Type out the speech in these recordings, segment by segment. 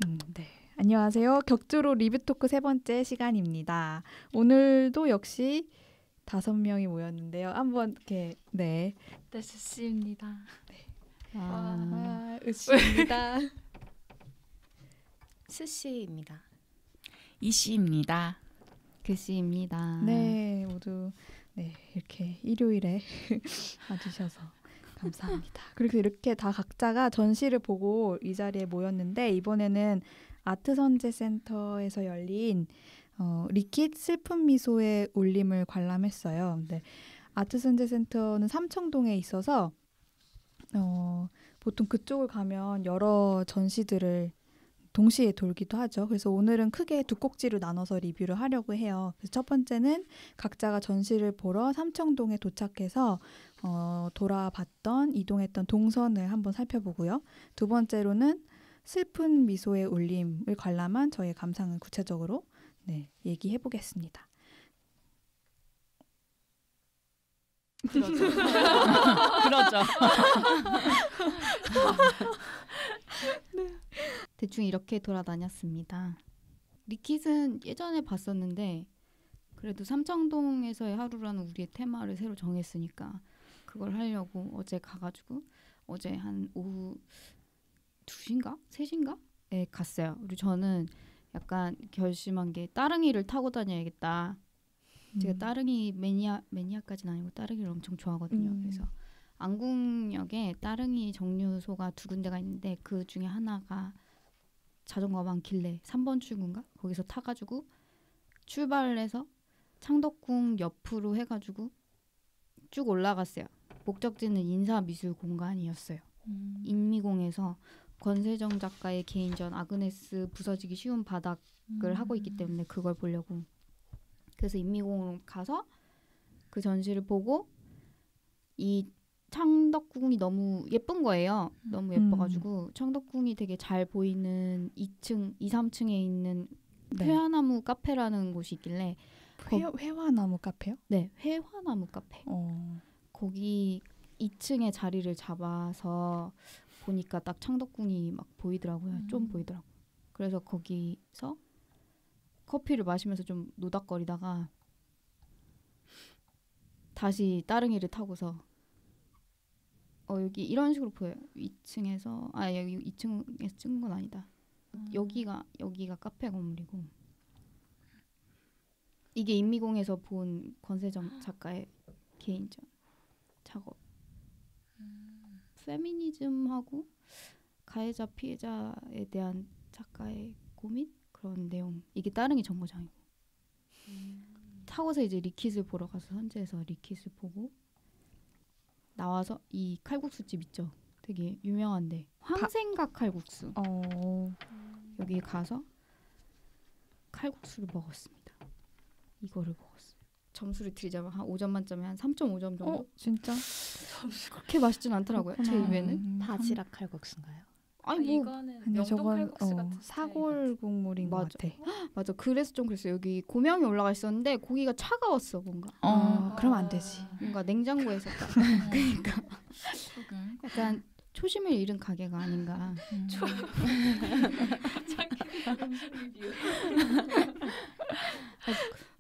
네. 안녕하세요. 격주로 리뷰 토크 세 번째 시간입니다. 오늘도 역시 5명이 모였는데요. 한번 이렇게 네, 수씨입니다. 으씨입니다. 스씨입니다. 이씨입니다. 글씨입니다. 네, 모두 이렇게 일요일에 와주셔서 감사합니다. 그리고 이렇게 다 각자가 전시를 보고 이 자리에 모였는데 이번에는 아트선재센터에서 열린 리킷 슬픈 미소의 울림을 관람했어요. 근데 아트선재센터는 삼청동에 있어서 보통 그쪽을 가면 여러 전시들을 동시에 돌기도 하죠. 그래서 오늘은 크게 두 꼭지로 나눠서 리뷰를 하려고 해요. 그래서 첫 번째는 각자가 전시를 보러 삼청동에 도착해서 돌아봤던 이동했던 동선을 한번 살펴보고요. 두 번째로는 슬픈 미소의 울림을 관람한 저의 감상을 구체적으로 얘기해 보겠습니다. 그러죠. 대충 이렇게 돌아다녔습니다. 리킷은 예전에 봤었는데 그래도 삼청동에서의 하루라는 우리의 테마를 새로 정했으니까 그걸 하려고 어제 가가지고 어제 한 오후 2시인가? 3시인가?에 갔어요. 그리고 저는 약간 결심한 게 따릉이를 타고 다녀야겠다. 제가 따릉이 매니아까지는 아니고 따릉이를 엄청 좋아하거든요. 그래서 안국역에 따릉이 정류소가 2군데가 있는데 그 중에 하나가 자전거가 많길래 3번 출구인가? 거기서 타가지고 출발을 해서 창덕궁 옆으로 해가지고 쭉 올라갔어요. 목적지는 인사미술공간이었어요. 인미공에서 권세정 작가의 개인전 아그네스 부서지기 쉬운 바닥을 하고 있기 때문에 그걸 보려고. 그래서 인미공으로 가서 그 전시를 보고 이 창덕궁이 너무 예쁜 거예요. 너무 예뻐가지고 창덕궁이 되게 잘 보이는 2층, 2, 3층에 있는 회화나무 카페라는 곳이 있길래 회화나무 카페요? 네, 회화나무 카페. 거기 2층에 자리를 잡아서 보니까 딱 창덕궁이 막 보이더라고요. 좀 보이더라고요. 그래서 거기서 커피를 마시면서 좀 노닥거리다가 다시 따릉이를 타고서 여기 이런 식으로 보여요. 2층에서 여기 2층에서 찍은 건 아니다. 여기가 카페 건물이고 이게 인미공에서 본 권세정 작가의 개인전 작업. 페미니즘하고 가해자 피해자에 대한 작가의 고민 그런 내용. 이게 따릉이 정거장이고 타고서 이제 리킷을 보러 가서 선재에서 리킷을 보고 나와서 이 칼국수집 있죠. 되게 유명한데 황생각 칼국수. 여기 가서 칼국수를 먹었습니다. 이거를 먹었어요. 점수를 드리자면 한 5점 만점에 한 3.5점 정도? 진짜? 그렇게 맛있진 않더라고요. 제 입에는. 바지락 칼국수인가요? 아니 이거는 명동 칼국수 같은 사골 국물인 것 같아. 맞아. 그래서 좀 그랬어요. 여기 고명이 올라가 있었는데 고기가 차가웠어 뭔가. 그럼 안 되지. 뭔가 냉장고에 있었다. 그러니까 약간 초심을 잃은 가게가 아닌가.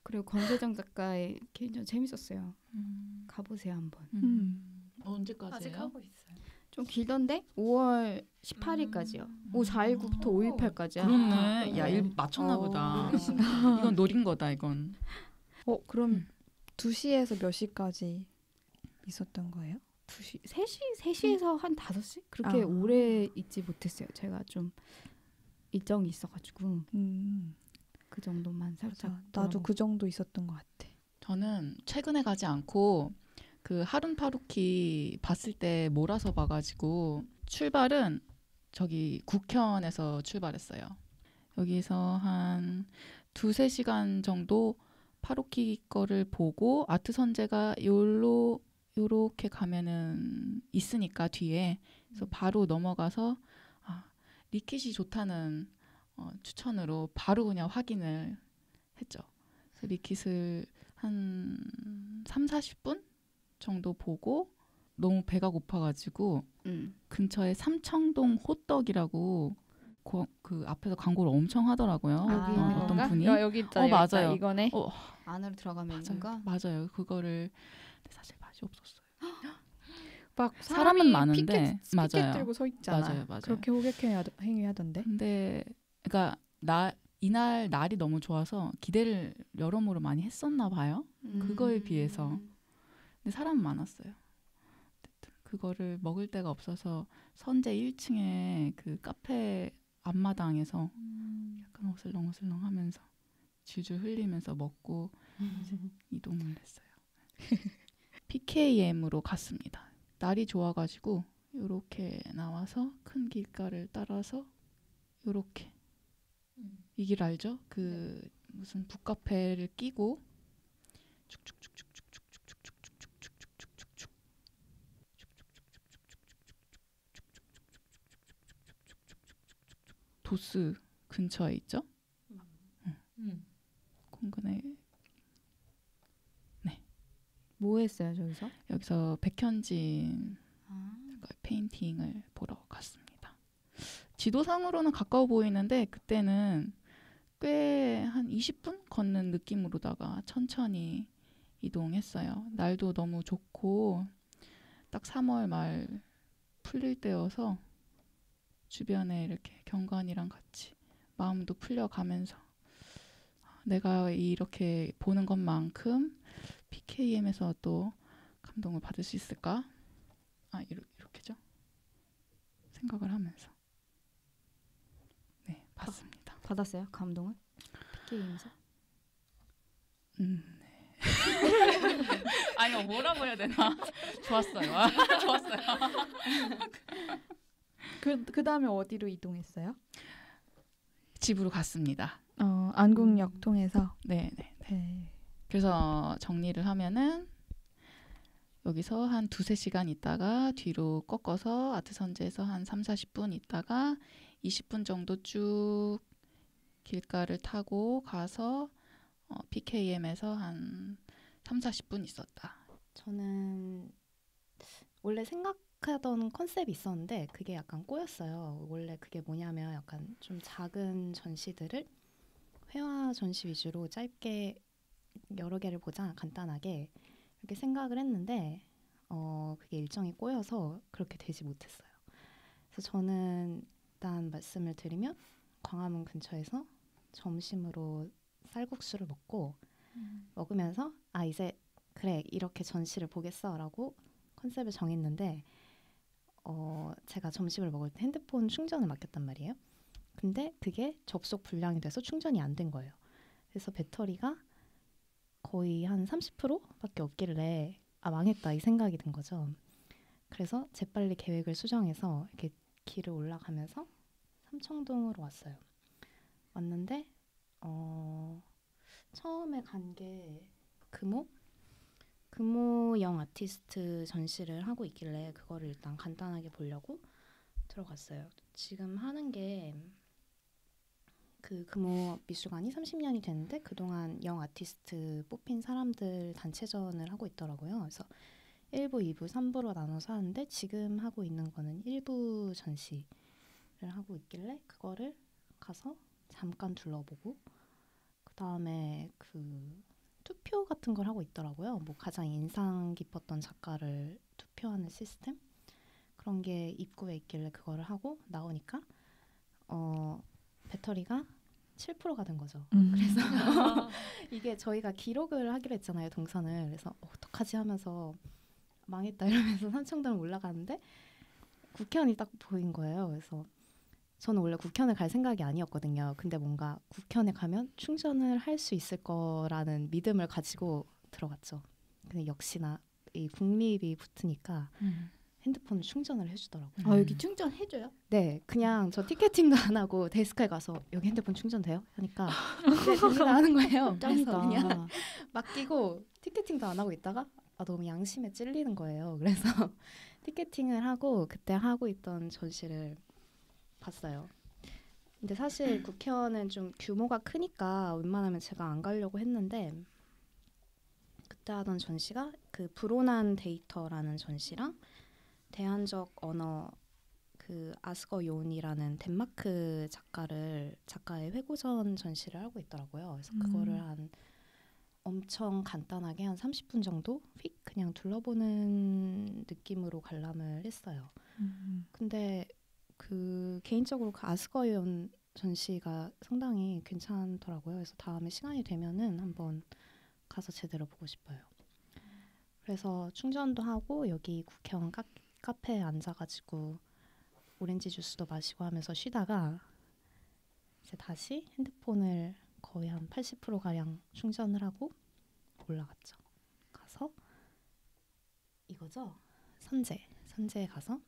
그리고 권세정 작가의 개인전 재밌었어요. 가보세요 한번. 언제까지예요? 아직 하고 있어요. 좀 길던데 5월 18일까지요. 4일부터 5.18까지야. 그렇네. 야, 일 맞췄나 보다. 이건 노린 거다, 이건. 그럼 2시에서 몇 시까지 있었던 거예요? 2시, 3시에서 한 5시? 그렇게 오래 있지 못했어요. 제가 좀 일정이 있어가지고 그 정도만 살짝. 나도 그 정도 있었던 것 같아. 저는 최근에 가지 않고 그 하룬 파루키 봤을 때 몰아서 봐가지고 출발은 저기 국현에서 출발했어요. 여기서 한 2-3시간 정도 파루키 거를 보고 아트 선재가 요렇게 가면은 있으니까 뒤에 그래서 바로 넘어가서 리킷이 좋다는 추천으로 바로 그냥 확인을 했죠. 그래서 리킷을 한 3-40분 정도 보고 너무 배가 고파가지고 근처에 삼청동 호떡이라고 그 앞에서 광고를 엄청 하더라고요. 여기 있는 어떤 건가? 분이. 여기 있다. 여기 맞아요. 있다. 이거네. 안으로 들어가면 맞아요. 있는가? 맞아요. 그거를 근데 사실 맛이 없었어요. 막 사람은 많은데 피켓 맞아요. 들고 서 있잖아. 맞아요. 그렇게 호객 행위 하던데. 근데 그러니까 이날 날이 너무 좋아서 기대를 여러모로 많이 했었나 봐요. 그거에 비해서. 근데 사람은 많았어요. 어쨌든 그거를 먹을 데가 없어서 선제 1층에 그 카페 앞마당에서 약간 어슬렁어슬렁 하면서 줄줄 흘리면서 먹고 이제 이동을 했어요. PKM으로 갔습니다. 날이 좋아가지고 이렇게 나와서 큰 길가를 따라서 이렇게 이 길 알죠? 그 무슨 북카페를 끼고 도스 근처에 있죠? 공근에 뭐 했어요 저기서? 여기서 백현진 페인팅을 보러 갔습니다. 지도상으로는 가까워 보이는데 그때는 꽤 한 20분 걷는 느낌으로다가 천천히 이동했어요. 날도 너무 좋고 딱 3월 말 풀릴 때여서 주변에 이렇게 경관이랑 같이 마음도 풀려가면서 내가 이렇게 보는 것만큼 PKM에서 또 감동을 받을 수 있을까? 이렇게죠. 생각을 하면서 네, 봤습니다. 받았어요 감동을? PK에서? 네. 아니요, 뭐라고 해야 되나? 좋았어요. 좋았어요. 그 다음에 어디로 이동했어요? 집으로 갔습니다. 안국역 통해서. 네. 그래서 정리를 하면은 여기서 한 2-3시간 있다가 뒤로 꺾어서 아트선제에서 한 3-40분 있다가 20분 정도 쭉 길가를 타고 가서 PKM에서 한 3-40분 있었다. 저는 원래 생각하던 컨셉이 있었는데 그게 약간 꼬였어요. 원래 그게 뭐냐면 약간 좀 작은 전시들을 회화 전시 위주로 짧게 여러 개를 보자 간단하게 이렇게 생각을 했는데 그게 일정이 꼬여서 그렇게 되지 못했어요. 그래서 저는 일단 말씀을 드리면 광화문 근처에서 점심으로 쌀국수를 먹으면서 이제 그래 이렇게 전시를 보겠어라고 컨셉을 정했는데 제가 점심을 먹을 때 핸드폰 충전을 맡겼단 말이에요. 근데 그게 접속 불량이 돼서 충전이 안 된 거예요. 그래서 배터리가 거의 한 30%밖에 없길래 망했다 이 생각이 든 거죠. 그래서 재빨리 계획을 수정해서 이렇게 길을 올라가면서 삼청동으로 왔어요. 왔는데 처음에 간 게 금호 영 아티스트 전시를 하고 있길래 그거를 일단 간단하게 보려고 들어갔어요. 지금 하는 게 그 금호 미술관이 30년이 됐는데 그동안 영 아티스트 뽑힌 사람들 단체전을 하고 있더라고요. 그래서 1부, 2부, 3부로 나눠서 하는데 지금 하고 있는 거는 1부 전시를 하고 있길래 그거를 가서 잠깐 둘러보고 그 다음에 그 투표 같은 걸 하고 있더라고요. 뭐 가장 인상 깊었던 작가를 투표하는 시스템 그런 게 입구에 있길래 그거를 하고 나오니까 배터리가 7%가 된 거죠. 그래서 이게 저희가 기록을 하기로 했잖아요. 동선을. 그래서 어떡하지 하면서 망했다 이러면서 삼청동을 올라가는데 국회의원이 딱 보인 거예요. 그래서 저는 원래 국회의원을 갈 생각이 아니었거든요. 근데 뭔가 국회의원에 가면 충전을 할 수 있을 거라는 믿음을 가지고 들어갔죠. 근데 역시나 이 국립이 붙으니까 핸드폰을 충전을 해주더라고요. 여기 충전해줘요? 네, 그냥 저 티켓팅도 안 하고 데스크에 가서 여기 핸드폰 충전돼요? 하니까 네, 됩니다 하는 거예요. 그래서 그냥 맡기고 티켓팅도 안 하고 있다가 너무 양심에 찔리는 거예요. 그래서 티켓팅을 하고 그때 하고 있던 전시를 봤어요. 근데 사실 국회의원은 좀 규모가 크니까 웬만하면 제가 안 가려고 했는데 그때 하던 전시가 그 불온한 데이터라는 전시랑 대안적 언어 그 그 아스거 요온이라는 덴마크 작가의 회고전 전시를 하고 있더라고요. 그래서 그거를 한 엄청 간단하게 한 30분 정도 휙 그냥 둘러보는 느낌으로 관람을 했어요. 근데 그 개인적으로 그 아스거 요온 전시가 상당히 괜찮더라고요. 그래서 다음에 시간이 되면은 한번 가서 제대로 보고 싶어요. 그래서 충전도 하고 여기 국형 카페에 앉아가지고 오렌지 주스도 마시고 하면서 쉬다가 이제 다시 핸드폰을 거의 한 80%가량 충전을 하고 올라갔죠. 가서 이거죠. 선제에 가서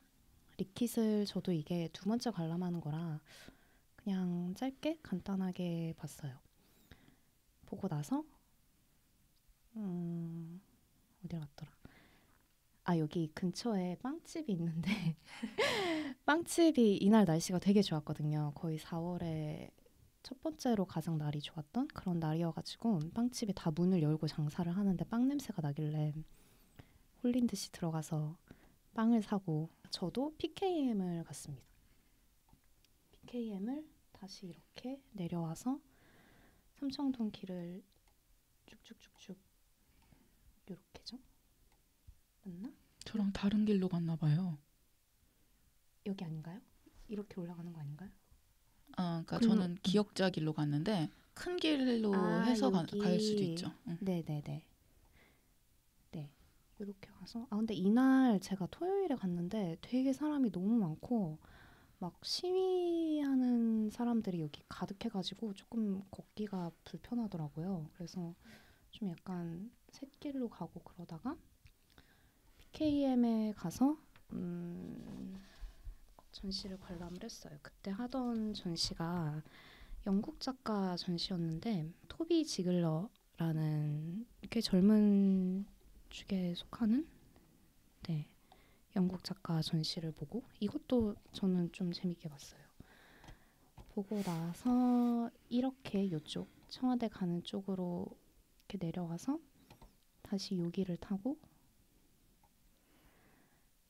리킷을 저도 이게 두 번째 관람하는 거라 그냥 짧게 간단하게 봤어요. 보고 나서 어디로 갔더라? 아 여기 근처에 빵집이 있는데 빵집이 이날 날씨가 되게 좋았거든요. 거의 4월에 첫 번째로 가장 날이 좋았던 그런 날이어가지고 빵집이 다 문을 열고 장사를 하는데 빵 냄새가 나길래 홀린 듯이 들어가서 빵을 사고 저도 PKM을 갔습니다. PKM을 다시 이렇게 내려와서 삼청동 길을 쭉쭉쭉쭉 요렇게죠? 맞나? 저랑 다른 길로 갔나 봐요. 여기 아닌가요? 이렇게 올라가는 거 아닌가요? 그러니까 저는 기역자 길로 갔는데 큰 길로 해서 갈 수도 있죠. 네네네. 네. 이렇게 가서 근데 이날 제가 토요일에 갔는데 되게 사람이 너무 많고 막 시위하는 사람들이 여기 가득해가지고 조금 걷기가 불편하더라고요. 그래서 좀 약간 샛길로 가고 그러다가 PKM에 가서 전시를 관람을 했어요. 그때 하던 전시가 영국 작가 전시였는데 토비 지글러라는 꽤 젊은 축에 속하는 영국 작가 전시를 보고 이것도 저는 좀 재밌게 봤어요. 보고 나서 이렇게 이쪽 청와대 가는 쪽으로 이렇게 내려와서 다시 요 길을 타고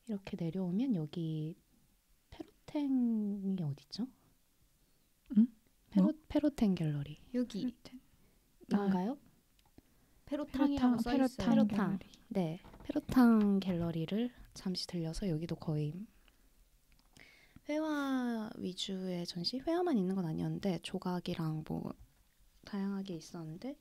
이렇게 내려오면 여기 페로텐이 어디죠? 페로텐 갤러리. 여기 인가요? 페로탕이라고 써 있어요. 페로탕. 네, 페로탕 갤러리를 잠시 들려서 여기도 거의 회화 위주의 전시? 회화만 있는 건 아니었는데 조각이랑 뭐 다양하게 있었는데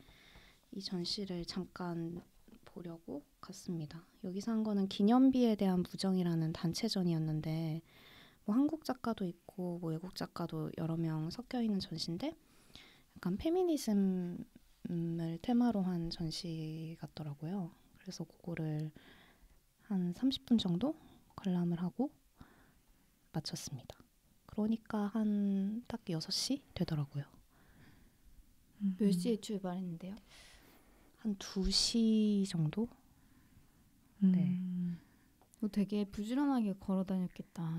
이 전시를 잠깐 보려고 갔습니다. 여기서 한 거는 기념비에 대한 무정이라는 단체전이었는데 뭐 한국 작가도 있고 뭐 외국 작가도 여러 명 섞여 있는 전시인데 약간 페미니즘을 테마로 한 전시 같더라고요. 그래서 그거를 한 30분 정도 관람을 하고 마쳤습니다. 그러니까 한 딱 6시 되더라고요. 몇 시에 출발했는데요? 한 2시 정도? 네. 되게 부지런하게 걸어 다녔겠다.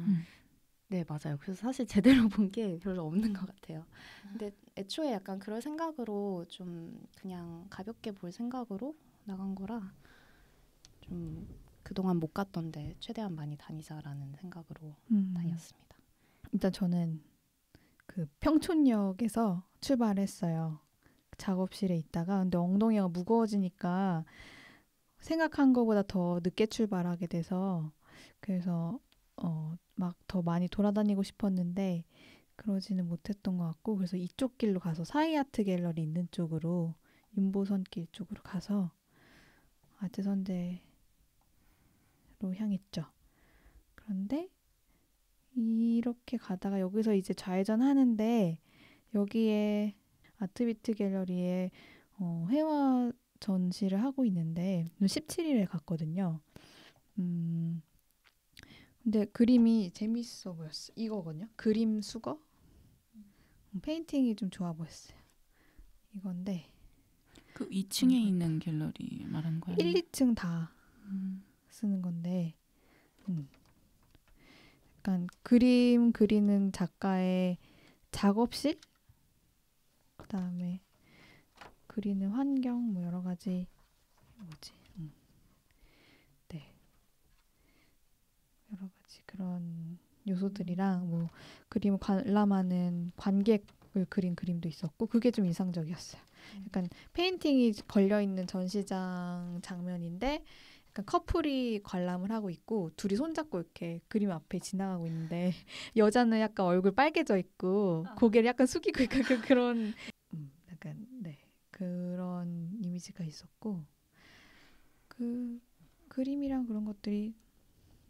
네, 맞아요. 그래서 사실 제대로 본 게 별로 없는 것 같아요. 근데 애초에 약간 그럴 생각으로 좀 그냥 가볍게 볼 생각으로 나간 거라 좀 그동안 못 갔던데 최대한 많이 다니자라는 생각으로 다녔습니다. 일단 저는 그 평촌역에서 출발했어요. 작업실에 있다가 근데 엉덩이가 무거워지니까 생각한 것보다 더 늦게 출발하게 돼서 그래서 막 더 많이 돌아다니고 싶었는데 그러지는 못했던 것 같고 그래서 이쪽 길로 가서 사이아트 갤러리 있는 쪽으로 윤보선길 쪽으로 가서 아제선제로 향했죠. 그런데 이렇게 가다가 여기서 이제 좌회전 하는데 여기에 아트비트 갤러리에 회화 전시를 하고 있는데 17일에 갔거든요. 근데 그림이 재밌어 보였어. 이거거든요. 그림 수거? 페인팅이 좀 좋아 보였어요. 이건데 그 2층에 있는 갤러리 말하는 거예요? 1, 2층 다 쓰는 건데 약간 그림 그리는 작가의 작업실? 그다음에 그리는 환경 뭐 여러 가지 네 여러 가지 그런 요소들이랑 뭐 그림을 관람하는 관객을 그린 그림도 있었고 그게 좀 인상적이었어요. 약간 페인팅이 걸려 있는 전시장 장면인데 약간 커플이 관람을 하고 있고 둘이 손잡고 이렇게 그림 앞에 지나가고 있는데 여자는 약간 얼굴 빨개져 있고 고개를 약간 숙이고 있고 그런 약간 네 그런 이미지가 있었고 그 그림이랑 그런 것들이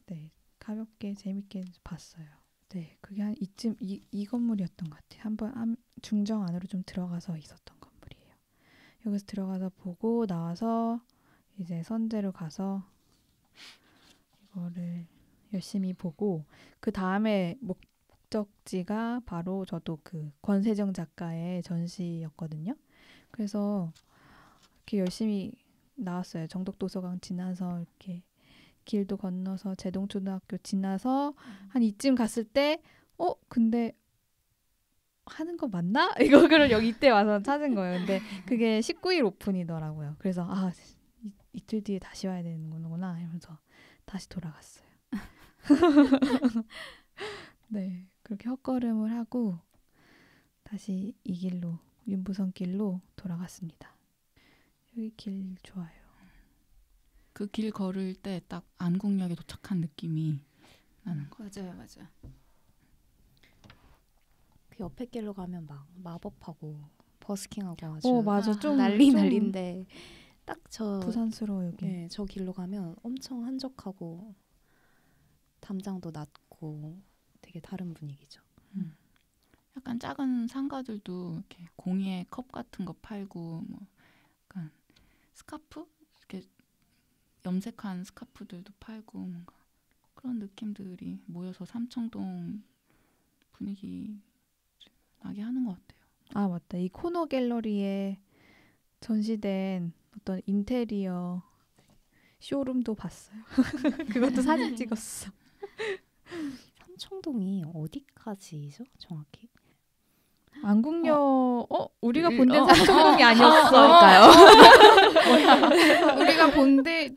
네 가볍게 재밌게 봤어요. 네 그게 한 이쯤 이 건물이었던 것 같아요. 한번 중정 안으로 좀 들어가서 있었던 건물이에요. 여기서 들어가서 보고 나와서 이제 선대로 가서 이거를 열심히 보고 그 다음에 목적지가 바로 저도 그 권세정 작가의 전시였거든요. 그래서 이렇게 열심히 나왔어요. 정덕도서관 지나서 이렇게 길도 건너서 제동초등학교 지나서 한 이쯤 갔을 때 근데 하는 거 맞나? 이거를 여기 이때 와서 찾은 거예요. 근데 그게 19일 오픈이더라고요. 그래서 이틀 뒤에 다시 와야 되는 거구나 하면서 다시 돌아갔어요. 네, 그렇게 헛걸음을 하고 다시 이 길로 윤부선 길로 돌아갔습니다. 여기 길 좋아요. 그 길 걸을 때 딱 안국역에 도착한 느낌이 나는 거. 맞아요, 맞아요. 그 옆에 길로 가면 막 마법하고 버스킹하고 아주 맞아. 좀 난리인데 딱 저 부산스러워 여기. 네, 저 길로 가면 엄청 한적하고 담장도 낮고 되게 다른 분위기죠. 약간 작은 상가들도 이렇게 공예 컵 같은 거 팔고 뭐 약간 스카프 이렇게 염색한 스카프들도 팔고 뭔가 그런 느낌들이 모여서 삼청동 분위기 나게 하는 것 같아요. 아 맞다. 이 코너 갤러리에 전시된 어떤 인테리어 쇼룸도 봤어요. 그것도 사진 찍었어. 삼청동이 어디까지죠? 정확히? 안국역 우리가 일- 본 데는 어. 삼청동이 아니었을까요? 우리가 본데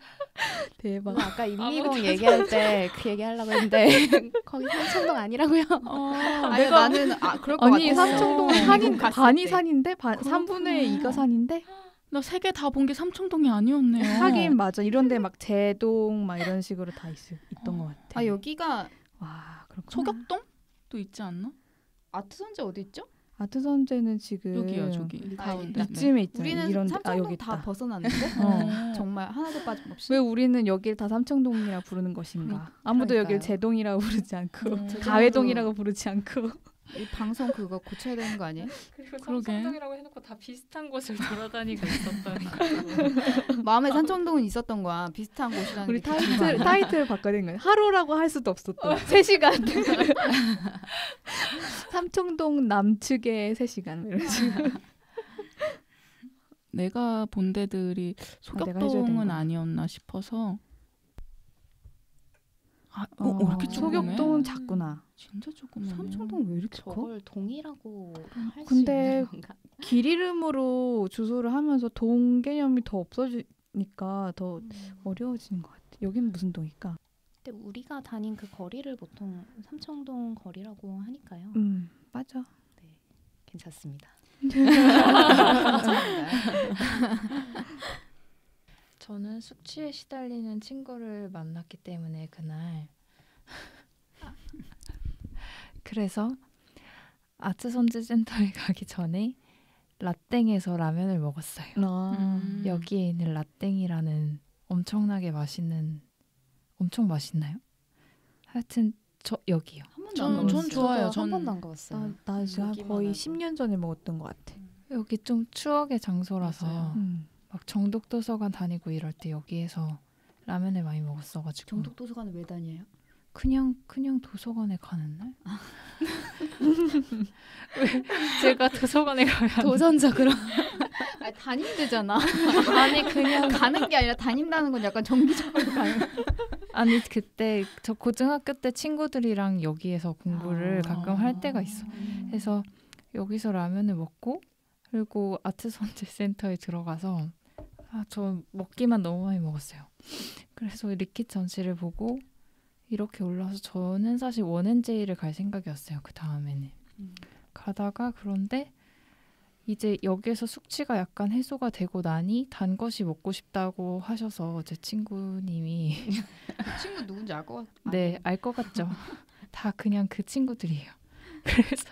대박. 아까 임미봉 얘기할 때 그 얘기 하려고 했는데 거기 삼청동 아니라고요? 아니 나는 그럴 것 아니 같았어. 삼청동은 미국 산인 갔을 반이 때. 산인데 3분의 2가 산인데 나 세 개 다 본 게 삼청동이 아니었네요. 하긴 맞아. 이런데 막 제동 막 이런 식으로 다 있던 것 같아. 여기가 와 그렇구나. 소격동도 있지 않나? 아트선재 어디 있죠? 아트선재는 지금 여기요, 저기 여기 가운데. 이쯤에 있잖아요. 우리는 이런 삼청동 여기 다 있다. 벗어났는데 정말 하나도 빠짐없이. 왜 우리는 여기를 다 삼청동이라 부르는 것인가? 아무도 여기를 그러니까요. 제동이라고 부르지 않고 제동도- 가회동이라고 부르지 않고 이 방송 그거 고쳐야 되는 거 아니에요? 그리고 그러게. 삼청동이라고 해놓고 다 비슷한 곳을 돌아다니고 있었다는 거. 마음에 삼청동은 있었던 거야. 비슷한 곳이라는 우리 게 좋은 거 아니야? 타이틀 바꿔야 거예요. 하루라고 할 수도 없어 또. 3시간. 삼청동 남측의 3시간 이런 식으로. 내가 본 데들이 내가 해줘야 되는 소격동은 거야. 아니었나 싶어서 왜 이렇게 조그매? 소격동은 작구나. 진짜 조그매. 삼청동 왜 이렇게 커? 저걸 동이라고 할 수 근데 있는 건가? 길 이름으로 주소를 하면서 동 개념이 더 없어지니까 더 어려워지는 것 같아. 여기는 무슨 동일까? 근데 우리가 다닌 그 거리를 보통 삼청동 거리라고 하니까요. 맞아. 네, 괜찮습니다. 저는 숙취에 시달리는 친구를 만났기 때문에 그날 그래서 아트선재센터에 가기 전에 라땡에서 라면을 먹었어요. 여기에 있는 라땡이라는 엄청나게 맛있는 엄청 맛있나요? 하여튼 저 여기요. 한 번도 안 전 먹었어요. 좋아요. 한 전 번도 안 가봤어요. 나 지금 여기만 거의 하고. 10년 전에 먹었던 것 같아. 여기 좀 추억의 장소라서 맞아요. 막 정독도서관 다니고 이럴 때 여기에서 라면을 많이 먹었어가지고 정독도서관은 왜 다녀요? 그냥 도서관에 가는 날? 왜 제가 도서관에 가면 도전적으로 아니 담임되잖아. 아니 그냥 가는 게 아니라 다닌다는 건 약간 정기적으로 가는. 아니 그때 저 고등학교 때 친구들이랑 여기에서 공부를 아. 가끔 할 때가 있어. 그래서 여기서 라면을 먹고 그리고 아트선재센터에 들어가서 저 먹기만 너무 많이 먹었어요. 그래서 리킷 전시를 보고 이렇게 올라와서 저는 사실 원앤제이를 갈 생각이었어요. 그 다음에는 가다가 그런데 이제 여기에서 숙취가 약간 해소가 되고 나니 단 것이 먹고 싶다고 하셔서 제 친구님이 그 친구 누군지 알 것 같아. 네, 알 것 같죠. 다 그냥 그 친구들이에요. 그래서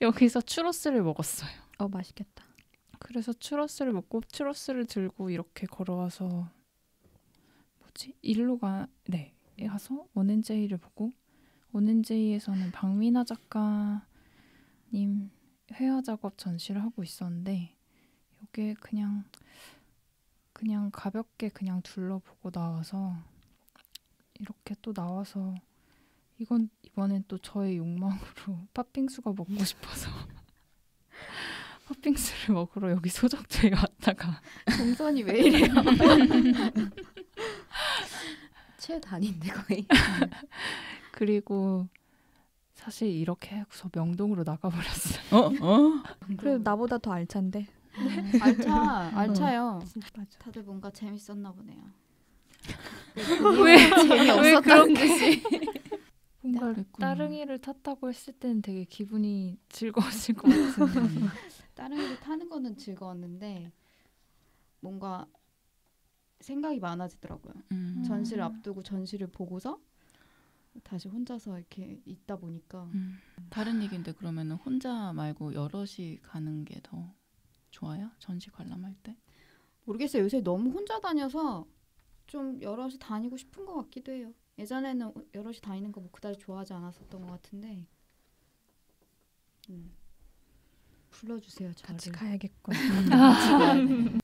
여기서 추러스를 먹었어요. 맛있겠다. 그래서 추러스를 먹고 추러스를 들고 이렇게 걸어와서 일로 가서 원앤제이를 보고 원앤제이에서는 박미나 작가님 회화 작업 전시를 하고 있었는데 이게 그냥 가볍게 그냥 둘러보고 나와서 이렇게 또 나와서 이번엔 또 저의 욕망으로 팥빙수가 먹고 싶어서 팥빙수를 먹으러 여기 소정초에 왔다가 동선이 왜 이래요? 최단인데 거의. 그리고 사실 이렇게 하고서 명동으로 나가버렸어요. 그래도 나보다 더 알찬데. 알차요. 맞아. 다들 뭔가 재밌었나 보네요. 왜 재미없었다는 듯이. 뭔가 그랬구나. 따릉이를 탔다고 했을 때는 되게 기분이 즐거웠을 것 같은데 따릉이를 타는 거는 즐거웠는데 뭔가 생각이 많아지더라고요. 전시를 앞두고 전시를 보고서 다시 혼자서 이렇게 있다 보니까 다른 얘기인데 그러면은 혼자 말고 여럿이 가는 게 더 좋아요? 전시 관람할 때? 모르겠어요. 요새 너무 혼자 다녀서 좀 여럿이 다니고 싶은 것 같기도 해요. 예전에는 여럿이 다니는 거 뭐 그다지 좋아하지 않았었던 것 같은데 불러주세요. 저를. 같이 가야겠군.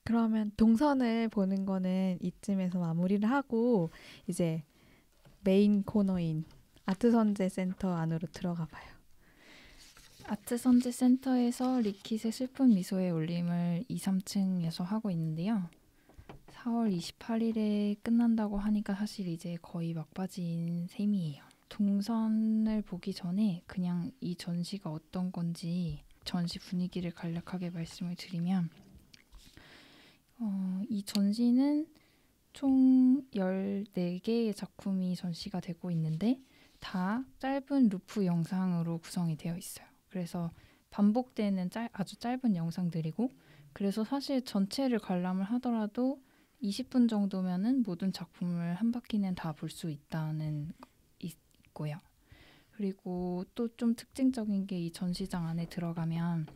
그러면 동선을 보는 거는 이쯤에서 마무리를 하고 이제 메인 코너인 아트선제센터 안으로 들어가 봐요. 아트선제센터에서 리킷의 슬픈 미소의 울림을 2, 3층에서 하고 있는데요. 4월 28일에 끝난다고 하니까 사실 이제 거의 막바지인 셈이에요. 동선을 보기 전에 그냥 이 전시가 어떤 건지 전시 분위기를 간략하게 말씀을 드리면 이 전시는 총 14개의 작품이 전시가 되고 있는데 다 짧은 루프 영상으로 구성이 되어 있어요. 그래서 반복되는 아주 짧은 영상들이고 그래서 사실 전체를 관람을 하더라도 20분 정도면은 모든 작품을 한 바퀴는 다 볼 수 있고요. 그리고 또 좀 특징적인 게 이 전시장 안에 들어가면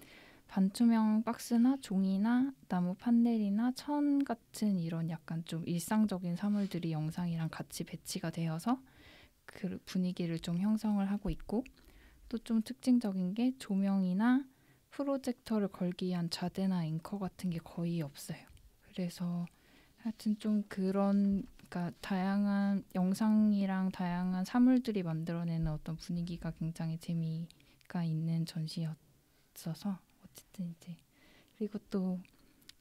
반투명 박스나 종이나 나무 판넬이나 천 같은 이런 약간 좀 일상적인 사물들이 영상이랑 같이 배치가 되어서 그 분위기를 좀 형성을 하고 있고 또 좀 특징적인 게 조명이나 프로젝터를 걸기 위한 자대나 앵커 같은 게 거의 없어요. 그래서 하여튼 좀 그런 그러니까 다양한 영상이랑 다양한 사물들이 만들어내는 어떤 분위기가 굉장히 재미가 있는 전시였어서 어쨌든 이제 그리고 또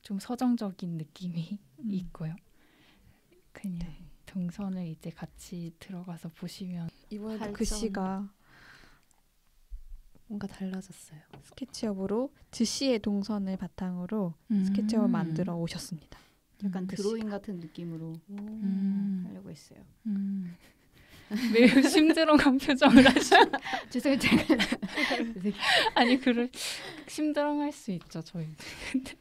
좀 서정적인 느낌이 있고요. 그냥 동선을 이제 같이 들어가서 보시면 이번에도 글씨가 뭔가 달라졌어요. 스케치업으로 드씨의 동선을 바탕으로 스케치업을 만들어 오셨습니다. 약간 드로잉 같은 느낌으로 하려고 했어요. 매우 심드렁한 표정을 하시고 죄송해요. 제가 아니 심드렁할 수 있죠 저희. 근데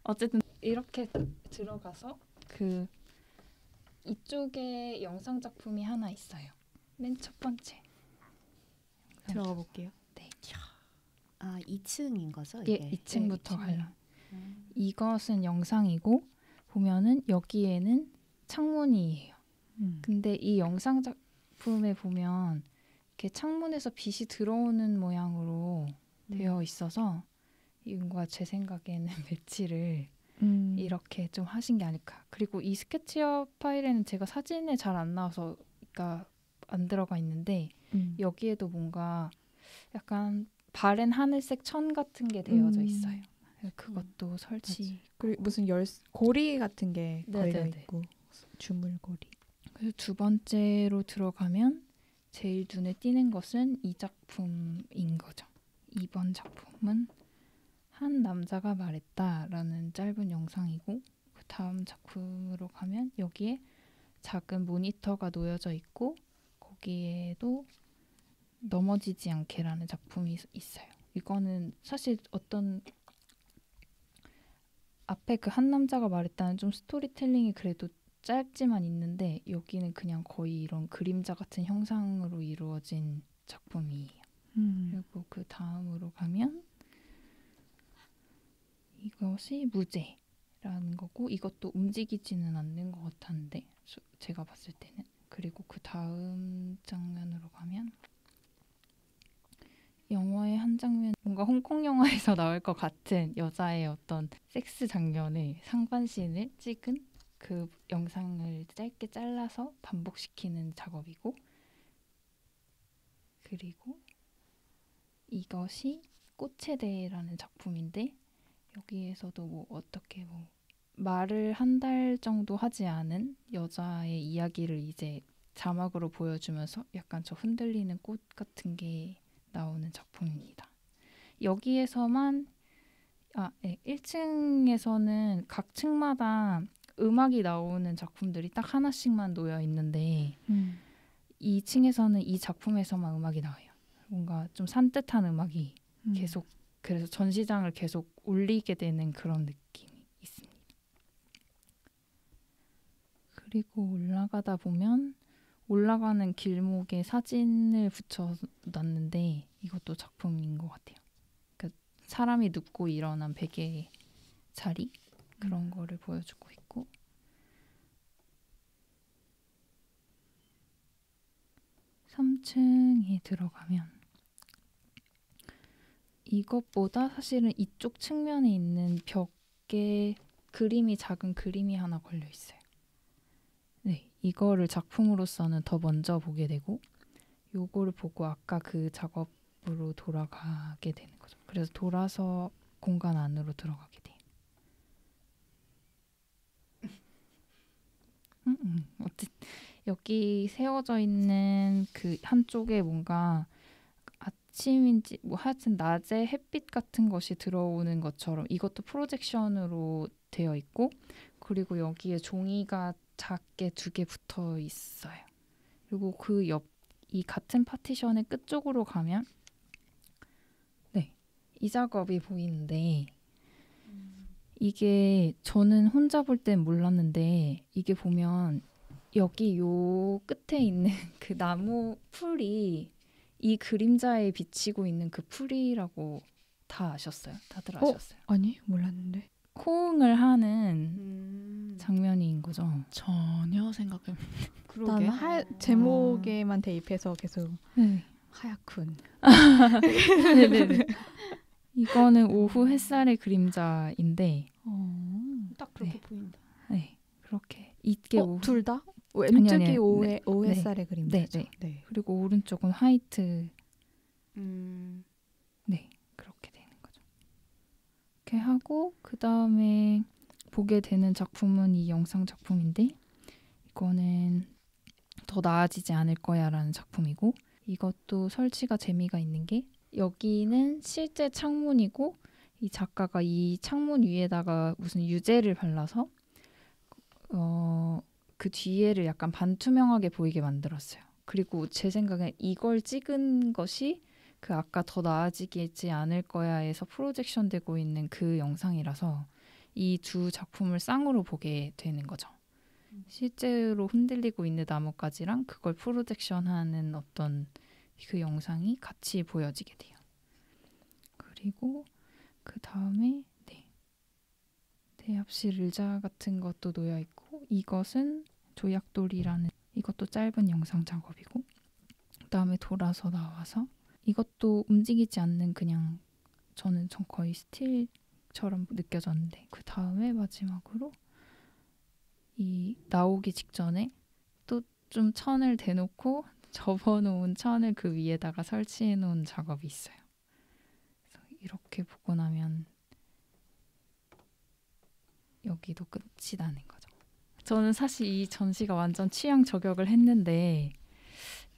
어쨌든 이렇게 들어가서 그 이쪽에 영상 작품이 하나 있어요. 맨 첫 번째 들어가 볼게요. 네. 2층인 거죠? 예, 이게? 2층부터 네, 가요. 이것은 영상이고 보면은 여기에는 창문이에요. 근데 이 영상 작품에 보면 이렇게 창문에서 빛이 들어오는 모양으로 되어 있어서 이건가 제 생각에는 배치를 이렇게 좀 하신 게 아닐까. 그리고 이 스케치업 파일에는 제가 사진에 잘 안 나와서 그러니까 안 들어가 있는데 여기에도 뭔가 약간 바랜 하늘색 천 같은 게 되어져 있어요. 그것도 설치. 그리고 무슨 고리 같은 게 걸려 네네네. 있고 주물고리. 그래서 두 번째로 들어가면 제일 눈에 띄는 것은 이 작품인 거죠. 이번 작품은 한 남자가 말했다라는 짧은 영상이고 그 다음 작품으로 가면 여기에 작은 모니터가 놓여져 있고 여기에도 넘어지지 않게라는 작품이 있어요. 이거는 사실 어떤 앞에 그 한 남자가 말했다는 좀 스토리텔링이 그래도 짧지만 있는데 여기는 그냥 거의 이런 그림자 같은 형상으로 이루어진 작품이에요. 그리고 그 다음으로 가면 이것이 무죄라는 거고 이것도 움직이지는 않는 것 같았는데 제가 봤을 때는. 그리고 그 다음 장면으로 가면 영화의 한 장면, 뭔가 홍콩 영화에서 나올 것 같은 여자의 어떤 섹스 장면을 상반신을 찍은 그 영상을 짧게 잘라서 반복시키는 작업이고, 그리고 이것이 꽃에 대해라는 작품인데 여기에서도 뭐 어떻게 뭐 말을 한 달 정도 하지 않은 여자의 이야기를 이제 자막으로 보여주면서 약간 저 흔들리는 꽃 같은 게 나오는 작품입니다. 여기에서만 1층에서는 각 층마다 음악이 나오는 작품들이 딱 하나씩만 놓여 있는데 2층에서는 이 작품에서만 음악이 나와요. 뭔가 좀 산뜻한 음악이 계속 그래서 전시장을 계속 울리게 되는 그런 느낌이 있습니다. 그리고 올라가다 보면 올라가는 길목에 사진을 붙여놨는데 이것도 작품인 것 같아요. 그러니까 사람이 눕고 일어난 베개 자리 그런 거를 보여주고 있고, (3층에) 들어가면 이것보다 사실은 이쪽 측면에 있는 벽에 작은 그림이 하나 걸려 있어요. 네, 이거를 작품으로서는 더 먼저 보게 되고 요거를 보고 아까 그 작업으로 돌아가게 되는 거죠. 그래서 돌아서 공간 안으로 들어가게 돼요. 어쨌든 여기 세워져 있는 그 한쪽에 뭔가 아침인지 뭐 하여튼 낮에 햇빛 같은 것이 들어오는 것처럼 이것도 프로젝션으로 되어 있고, 그리고 여기에 종이가 작게 2개 붙어 있어요. 그리고 그 이 같은 파티션의 끝쪽으로 가면 이 작업이 보이는데 이게 저는 혼자 볼 땐 몰랐는데 이게 보면 여기 요 끝에 있는 그 나무 풀이 이 그림자에 비치고 있는 그 풀이라고 다 아셨어요? 다들 아셨어요? 아니 몰랐는데. 코응을 하는 장면인 거죠. 전혀 생각을 그러게. 난 제목에만 대입해서 계속 네. 하얗군. 네네네. 이거는 오후 햇살의 그림자인데 딱 그렇게 네. 보인다. 네, 그렇게 이게 오후 둘 다? 왼쪽이 아니. 오후 네. 햇살의 그림자죠. 네. 네. 그리고 오른쪽은 화이트. 네, 그렇게 되는 거죠. 이렇게 하고 그 다음에 보게 되는 작품은 이 영상 작품인데 이거는 더 나아지지 않을 거야라는 작품이고, 이것도 설치가 재미가 있는 게 여기는 실제 창문이고 이 작가가 이 창문 위에다가 무슨 유제를 발라서 그 뒤에를 약간 반투명하게 보이게 만들었어요. 그리고 제 생각엔 이걸 찍은 것이 그 아까 더 나아지지 않을 거야에서 프로젝션 되고 있는 그 영상이라서 이 두 작품을 쌍으로 보게 되는 거죠. 실제로 흔들리고 있는 나뭇가지랑 그걸 프로젝션하는 어떤 그 영상이 같이 보여지게 돼요. 그리고 그 다음에 대합실 의자 같은 것도 놓여 있고, 이것은 조약돌이라는 이것도 짧은 영상 작업이고, 그 다음에 돌아서 나와서 이것도 움직이지 않는 그냥 저는 거의 스틸처럼 느껴졌는데, 그 다음에 마지막으로 이 나오기 직전에 또 좀 천을 대놓고 접어놓은 천을 그 위에다가 설치해놓은 작업이 있어요. 그래서 이렇게 보고 나면 여기도 끝이 나는 거죠. 저는 사실 이 전시가 완전 취향 저격을 했는데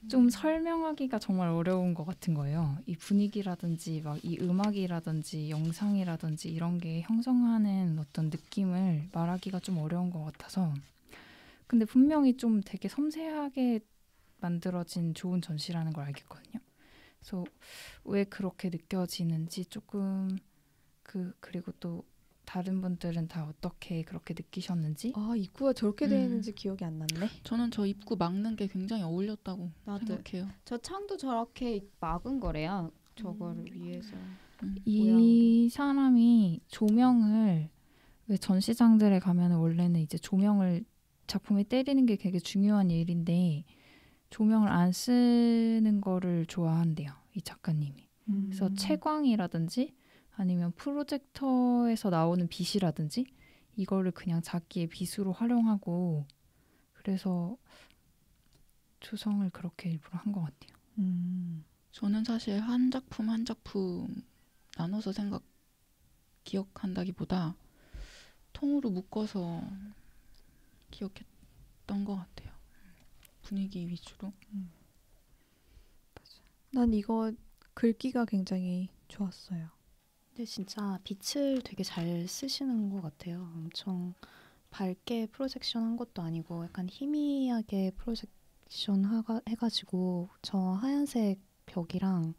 좀 설명하기가 정말 어려운 것 같은 거예요. 이 분위기라든지 막 이 음악이라든지 영상이라든지 이런 게 형성하는 어떤 느낌을 말하기가 좀 어려운 것 같아서. 근데 분명히 좀 되게 섬세하게 만들어진 좋은 전시라는 걸 알겠거든요. 그래서 왜 그렇게 느껴지는지 조금 그리고 또 다른 분들은 다 어떻게 그렇게 느끼셨는지. 아, 입구가 저렇게 돼 있는지 기억이 안 났네. 저는 저 입구 막는 게 굉장히 어울렸다고 나도. 생각해요. 저 창도 저렇게 막은 거래요. 저거를 위해서. 이 사람이 조명을 왜 전시장들에 가면 원래는 이제 조명을 작품에 때리는 게 되게 중요한 일인데 조명을 안 쓰는 거를 좋아한대요. 이 작가님이. 그래서 채광이라든지 아니면 프로젝터에서 나오는 빛이라든지 이거를 그냥 자기의 빛으로 활용하고 그래서 조성을 그렇게 일부러 한 것 같아요. 저는 사실 한 작품 한 작품 나눠서 기억한다기보다 통으로 묶어서 기억했던 것 같아요. 분위기 위주로. 난 이거 글귀가 굉장히 좋았어요. 근데 진짜 빛을 되게 잘 쓰시는 것 같아요. 엄청 밝게 프로젝션 한 것도 아니고 약간 희미하게 프로젝션 해가지고 저 하얀색 벽이랑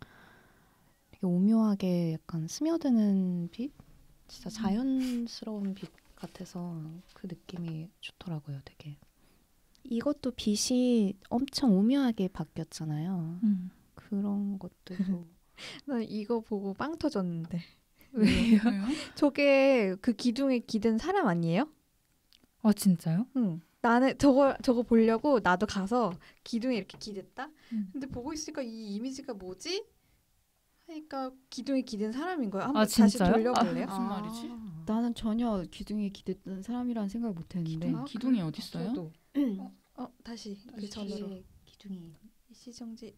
되게 오묘하게 약간 스며드는 빛? 진짜 자연스러운 빛 같아서 그 느낌이 좋더라고요, 되게. 이것도 빛이 엄청 오묘하게 바뀌었잖아요. 그런 것들도. 난 이거 보고 빵 터졌는데. 왜요? 저게 그 기둥에 기댄 사람 아니에요? 아 진짜요? 응. 나는 저거 보려고 나도 가서 기둥에 이렇게 기댔다. 근데 보고 있으니까 이 이미지가 뭐지? 하니까 기둥에 기댄 사람인 거야. 한번 다시 진짜요? 돌려볼래요? 무슨 말이지? 나는 전혀 기둥에 기댔던 사람이라는 생각을 못했는데. 기둥이 어딨어요? 저도. 다시 그 전으로. 뒤에 기둥이. 시정지.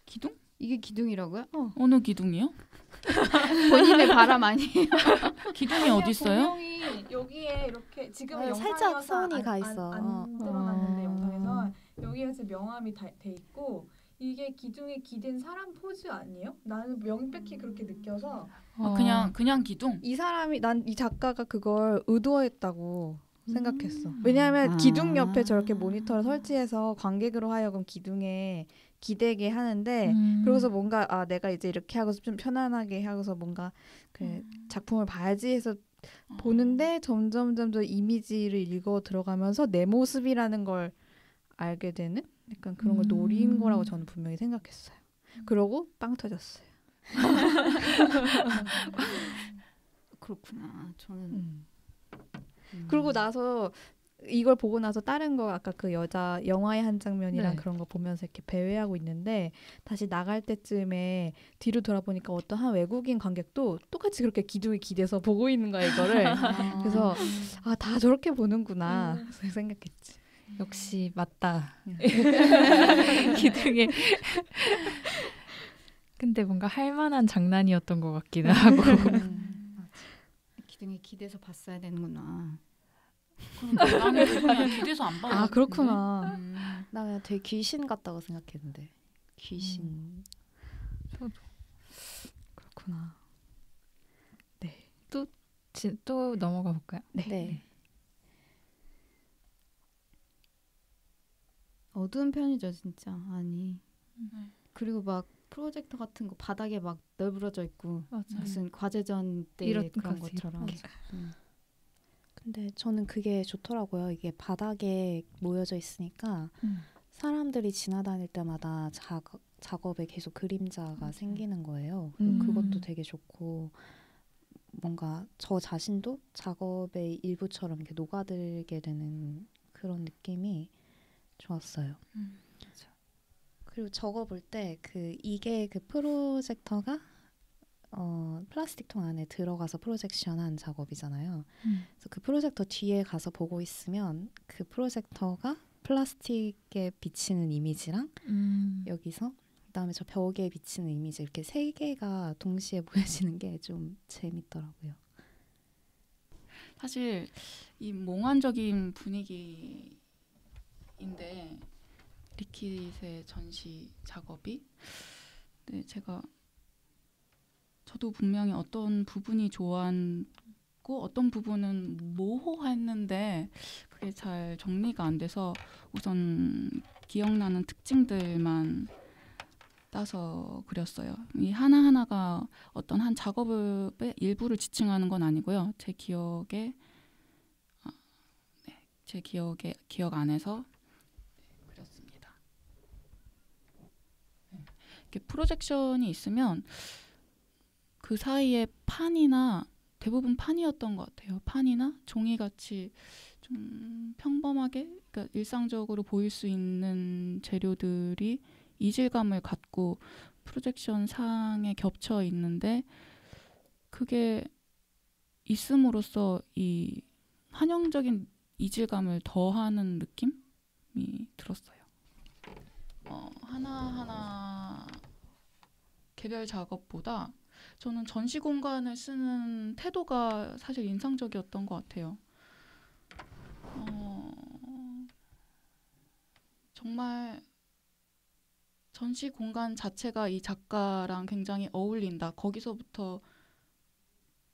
기둥? 이게 기둥이라고요? 어느 기둥이요? 본인의 바람 아니에요? 기둥이 어디 있어요? 여기에 이렇게 지금 살짝 선이 가 있어. 안 드러났는데 영상에서 여기에서 명암이 돼 있고 이게 기둥에 기댄 사람 포즈 아니에요? 나는 명백히 그렇게 느껴서 그냥 기둥? 이 사람이 난 이 작가가 그걸 의도했다고 생각했어. 왜냐하면 기둥 옆에 저렇게 모니터를 설치해서 관객으로 하여금 기둥에 기대게 하는데 그러고서 뭔가 내가 이제 이렇게 하고서 좀 편안하게 하고서 뭔가 그 작품을 봐야지 해서 보는데 점점 이미지를 읽어 들어가면서 내 모습이라는 걸 알게 되는 약간 그런 걸 노린 거라고 저는 분명히 생각했어요. 그러고 빵 터졌어요. 그렇구나. 저는 그러고 나서 이걸 보고 나서 다른 거 아까 그 여자 영화의 한 장면이랑 그런 거 보면서 이렇게 배회하고 있는데 다시 나갈 때쯤에 뒤로 돌아보니까 어떤 한 외국인 관객도 똑같이 그렇게 기둥에 기대서 보고 있는 거야 이거를. 그래서 다 저렇게 보는구나 생각했지. 역시 맞다. 기둥에 근데 뭔가 할 만한 장난이었던 것 같기도 하고. 기둥에 기대서 봤어야 되는구나. 나는 그냥 기대서 안 봐요. 그렇구나. 나 그냥 되게 귀신 같다고 생각했는데. 귀신. 그렇구나. 네. 또 넘어가 볼까요? 네. 어두운 편이죠, 진짜. 아니. 그리고 막 프로젝터 같은 거 바닥에 막 널브러져 있고 무슨 과제전 때 그런 것처럼. 근데 저는 그게 좋더라고요. 이게 바닥에 모여져 있으니까 사람들이 지나다닐 때마다 작업에 계속 그림자가 생기는 거예요. 그것도 되게 좋고 뭔가 저 자신도 작업의 일부처럼 이렇게 녹아들게 되는 그런 느낌이 좋았어요. 그리고 저거 볼 때 이게 그 프로젝터가 플라스틱 통 안에 들어가서 프로젝션한 작업이잖아요. 그래서 그 프로젝터 뒤에 가서 보고 있으면 그 프로젝터가 플라스틱에 비치는 이미지랑 여기서 그다음에 저 벽에 비치는 이미지 이렇게 세 개가 동시에 보여지는 게 좀 재밌더라고요. 사실 이 몽환적인 분위기인데 리킷의 전시 작업이 저도 분명히 어떤 부분이 좋았고 어떤 부분은 모호했는데 그게 잘 정리가 안 돼서 우선 기억나는 특징들만 따서 그렸어요. 이 하나하나가 어떤 한 작업의 일부를 지칭하는 건 아니고요. 제 기억에 기억 안에서 그렸습니다. 이렇게 프로젝션이 있으면 그 사이에 판이나 대부분 판이었던 것 같아요. 판이나 종이같이 좀 평범하게, 그러니까 일상적으로 보일 수 있는 재료들이 이질감을 갖고 프로젝션 상에 겹쳐 있는데 그게 있음으로써 이 한형적인 이질감을 더하는 느낌이 들었어요. 하나하나 개별 작업보다 저는 전시 공간을 쓰는 태도가 사실 인상적이었던 것 같아요. 정말 전시 공간 자체가 이 작가랑 굉장히 어울린다. 거기서부터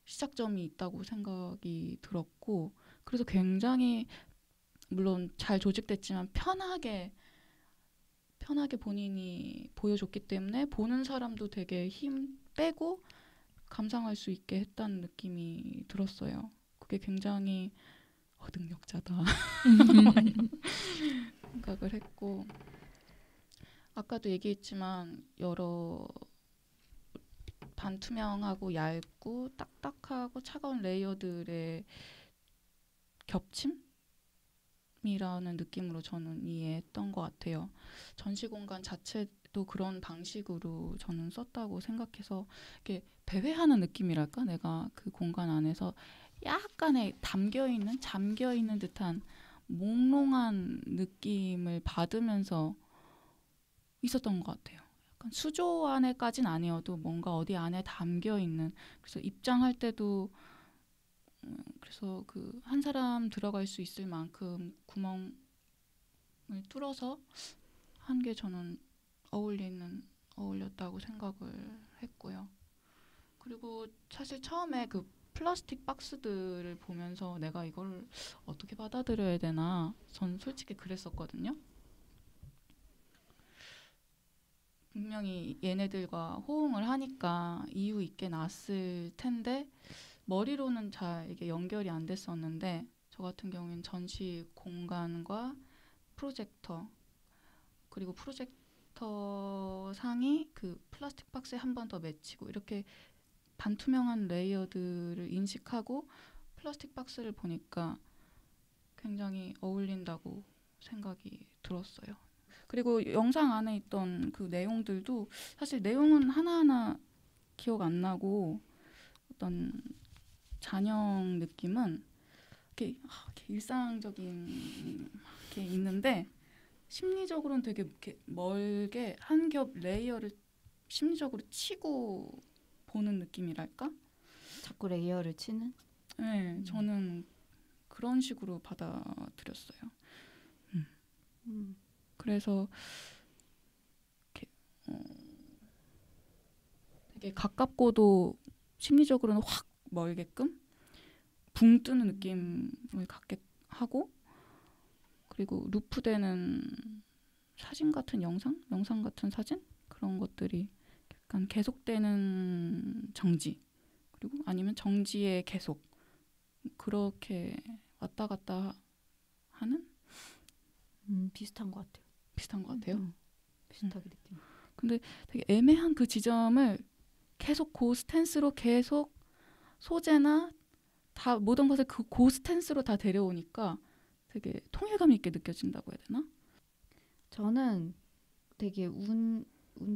시작점이 있다고 생각이 들었고, 그래서 굉장히 물론 잘 조직됐지만 편하게 본인이 보여줬기 때문에 보는 사람도 되게 힘 빼고 감상할 수 있게 했다는 느낌이 들었어요. 그게 굉장히 능력자다 생각을 했고, 아까도 얘기했지만 여러 반투명하고 얇고 딱딱하고 차가운 레이어들의 겹침이라는 느낌으로 저는 이해했던 것 같아요. 전시 공간 자체도 그런 방식으로 저는 썼다고 생각해서 이렇게 배회하는 느낌이랄까? 내가 그 공간 안에서 약간의 잠겨있는 듯한 몽롱한 느낌을 받으면서 있었던 것 같아요. 약간 수조 안에까지는 아니어도 뭔가 어디 안에 담겨있는, 그래서 입장할 때도 그래서 그 한 사람 들어갈 수 있을 만큼 구멍을 뚫어서 한 게 저는 어울렸다고 생각을 했고요. 그리고 사실 처음에 그 플라스틱 박스들을 보면서 내가 이걸 어떻게 받아들여야 되나 전 솔직히 그랬었거든요. 분명히 얘네들과 호응을 하니까 이유 있게 나왔을 텐데 머리로는 잘 이게 연결이 안 됐었는데, 저 같은 경우에는 전시 공간과 프로젝터, 그리고 프로젝터 상이 그 플라스틱 박스에 한 번 더 맺히고 이렇게 반투명한 레이어들을 인식하고 플라스틱 박스를 보니까 굉장히 어울린다고 생각이 들었어요. 그리고 영상 안에 있던 그 내용들도 사실 내용은 하나하나 기억 안 나고 어떤 잔영 느낌은 이렇게 일상적인 게 있는데 심리적으로는 되게 이렇게 멀게 한 겹 레이어를 심리적으로 치고 보는 느낌이랄까? 자꾸 레이어를 치는? 네, 저는 그런 식으로 받아들였어요. 그래서 이렇게, 되게 가깝고도 심리적으로는 확 멀게끔 붕 뜨는 느낌을 갖게 하고, 그리고 루프되는 사진 같은 영상 같은 사진, 그런 것들이 약간 계속되는 정지, 그리고 아니면 정지의 계속, 그렇게 왔다 갔다 하는 비슷한 것 같아요. 비슷한 것 같아요. 비슷하게 느낌. 근데 되게 애매한 그 지점을 계속 고 스탠스로 계속 소재나 다 모든 것을 고 스탠스로 다 데려오니까 되게 통일감 있게 느껴진다고 해야 되나? 저는 되게 운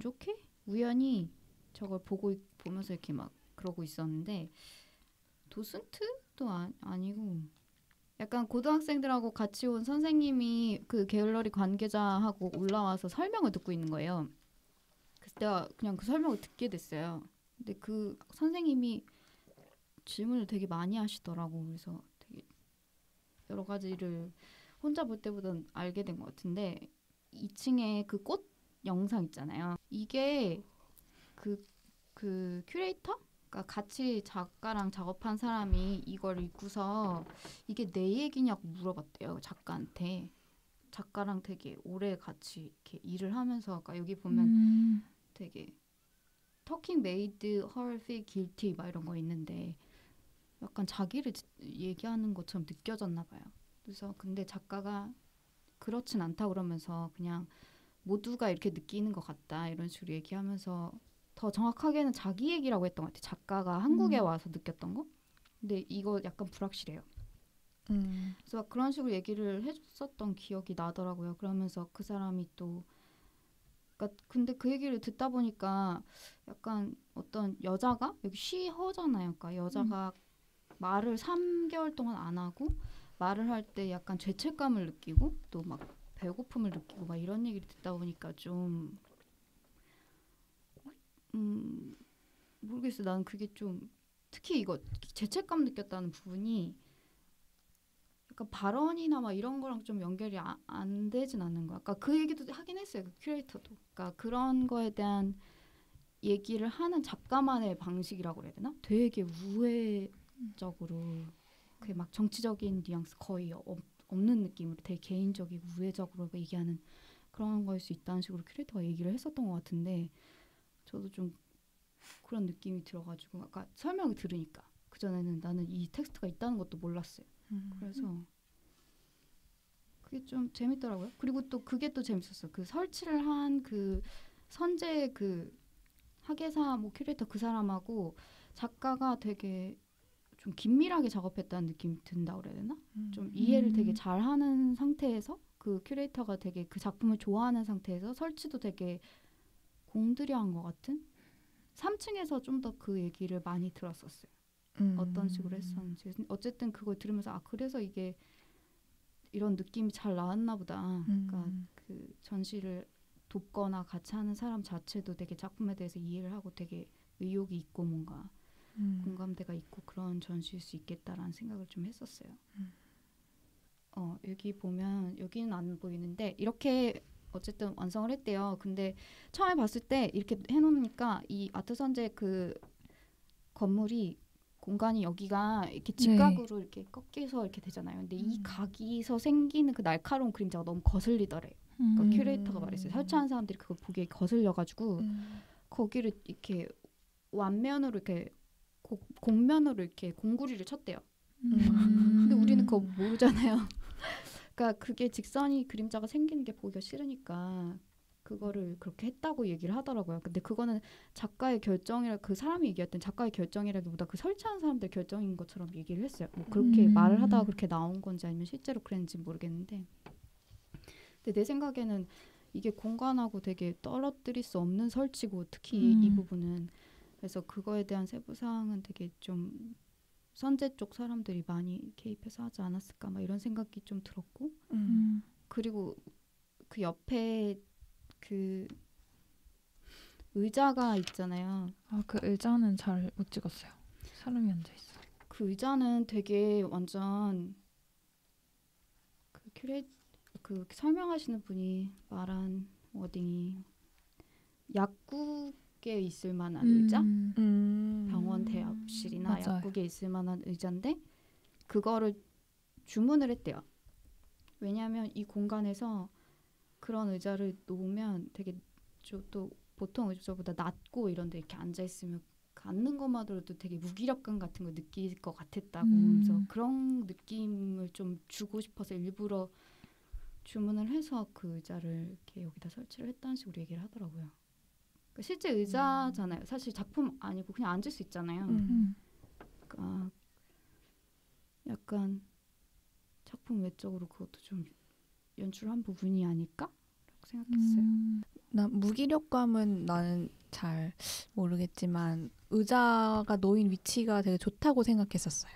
좋게 우연히 저걸 보면서 이렇게 막 그러고 있었는데, 도슨트도 아니고 약간 고등학생들하고 같이 온 선생님이 그 갤러리 관계자하고 올라와서 설명을 듣고 있는 거예요. 그래서 내가 그냥 그 설명을 듣게 됐어요. 근데 그 선생님이 질문을 되게 많이 하시더라고. 그래서 되게 여러 가지를 혼자 볼 때보다는 알게 된 것 같은데, 2층에 그 꽃 영상 있잖아요. 이게 그 큐레이터가 같이 작가랑 작업한 사람이 이걸 읽고서 이게 내 얘기냐고 물어봤대요, 작가한테. 작가랑 되게 오래 같이 이렇게 일을 하면서 아까 여기 보면 되게 Talking made her feel guilty 막 이런 거 있는데 약간 자기를 얘기하는 것처럼 느껴졌나 봐요. 그래서 근데 작가가 그렇진 않다 그러면서 그냥 모두가 이렇게 느끼는 것 같다 이런 식으로 얘기하면서 더 정확하게는 자기 얘기라고 했던 것 같아요. 작가가 한국에 와서 느꼈던 거. 근데 이거 약간 불확실해요. 그래서 막 그런 식으로 얘기를 해줬었던 기억이 나더라고요. 그러면서 그 사람이 또 그러니까 근데 그 얘기를 듣다 보니까 약간 어떤 여자가 여기 쉬허잖아요. 그러니까 여자가 말을 3개월 동안 안 하고 말을 할 때 약간 죄책감을 느끼고 또 막 배고픔을 느끼고 막 이런 얘기를 듣다 보니까 좀 모르겠어요. 나는 그게 좀 특히 이거 죄책감 느꼈다는 부분이 약간 발언이나 막 이런 거랑 좀 연결이 안 되진 않는 거야. 그러니까 그 얘기도 하긴 했어요. 그 큐레이터도. 그러니까 그런 거에 대한 얘기를 하는 작가만의 방식이라고 그래야 되나? 되게 우회적으로 그게 막 정치적인 뉘앙스 거의 없는 느낌으로 되게 개인적이고 우회적으로 얘기하는 그런 거일 수 있다는 식으로 큐레이터가 얘기를 했었던 것 같은데 저도 좀 그런 느낌이 들어가지고 아까 설명을 들으니까 그전에는 나는 이 텍스트가 있다는 것도 몰랐어요. 그래서 그게 좀 재밌더라고요. 그리고 또 그게 또 재밌었어요. 그 설치를 한 그 선재 그 학예사 뭐 큐레이터 그 사람하고 작가가 되게 좀 긴밀하게 작업했다는 느낌이 든다 그래야 되나? 좀 이해를 되게 잘하는 상태에서 그 큐레이터가 되게 그 작품을 좋아하는 상태에서 설치도 되게 공들여 한 것 같은 3층에서 좀 더 그 얘기를 많이 들었었어요. 어떤 식으로 했었는지. 어쨌든 그걸 들으면서 아 그래서 이게 이런 느낌이 잘 나왔나 보다. 그러니까 그 전시를 돕거나 같이 하는 사람 자체도 되게 작품에 대해서 이해를 하고 되게 의욕이 있고 뭔가 공감대가 있고 그런 전시일 수 있겠다라는 생각을 좀 했었어요. 여기 보면 여기는 안 보이는데 이렇게 어쨌든 완성을 했대요. 근데 처음에 봤을 때 이렇게 해놓으니까 이 아트 선재 그 건물이 공간이 여기가 이렇게 직각으로 이렇게 꺾여서 이렇게 되잖아요. 근데 이 각이서 생기는 그 날카로운 그림자가 너무 거슬리더래요. 그러니까 큐레이터가 말했어요. 설치한 사람들이 그걸 보기에 거슬려가지고 거기를 이렇게 완면으로 이렇게 곡면으로 이렇게 공구리를 쳤대요. 근데 우리는 그거 모르잖아요. 그러니까 그게 직선이 그림자가 생기는 게 보기가 싫으니까 그거를 그렇게 했다고 얘기를 하더라고요. 근데 그거는 작가의 결정이라 그 사람이 얘기했던 작가의 결정이라기보다 그 설치한 사람들 결정인 것처럼 얘기를 했어요. 뭐 그렇게 말을 하다가 그렇게 나온 건지 아니면 실제로 그랬는지 모르겠는데 근데 내 생각에는 이게 공간하고 되게 떨어뜨릴 수 없는 설치고 특히 이 부분은 그래서 그거에 대한 세부사항은 되게 좀 선재 쪽 사람들이 많이 개입해서 하지 않았을까 막 이런 생각이 좀 들었고 그리고 그 옆에 그 의자가 있잖아요. 아, 그 의자는 잘 못 찍었어요. 사람이 앉아 있어. 그 의자는 되게 완전 그 설명하시는 분이 말한 워딩이 약국에 있을 만한 의자, 병원 대합실이나 맞아요. 약국에 있을 만한 의자인데 그거를 주문을 했대요. 왜냐하면 이 공간에서 그런 의자를 놓으면 되게 또 보통 의자보다 낮고 이런데 이렇게 앉아 있으면 앉는 것만으로도 되게 무기력감 같은 걸 느낄 것 같았다고. 그래서 그런 느낌을 좀 주고 싶어서 일부러 주문을 해서 그 의자를 이렇게 여기다 설치를 했다는 식으로 얘기를 하더라고요. 그러니까 실제 의자잖아요. 사실 작품 아니고 그냥 앉을 수 있잖아요. 그러니까 약간 작품 외적으로 그것도 좀 연출한 부분이 아닐까? 라고 생각했어요. 나 무기력감은 나는 잘 모르겠지만 의자가 놓인 위치가 되게 좋다고 생각했었어요.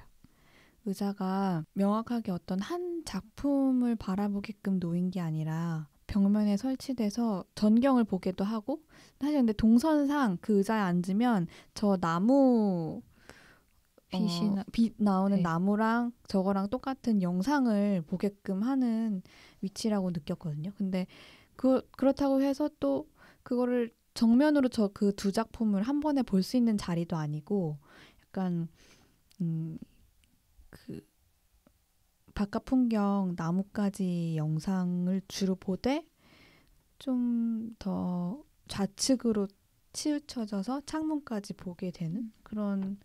의자가 명확하게 어떤 한 작품을 바라보게끔 놓인 게 아니라 벽면에 설치돼서 전경을 보게도 하고 사실 근데 동선상 그 의자에 앉으면 저 나무 빛 나오는 네. 나무랑 저거랑 똑같은 영상을 보게끔 하는 위치라고 느꼈거든요. 근데 그렇다고 해서 또 그거를 정면으로 저 그 두 작품을 한 번에 볼 수 있는 자리도 아니고 약간 그 바깥 풍경 나뭇가지 영상을 주로 보되 좀 더 좌측으로 치우쳐져서 창문까지 보게 되는 그런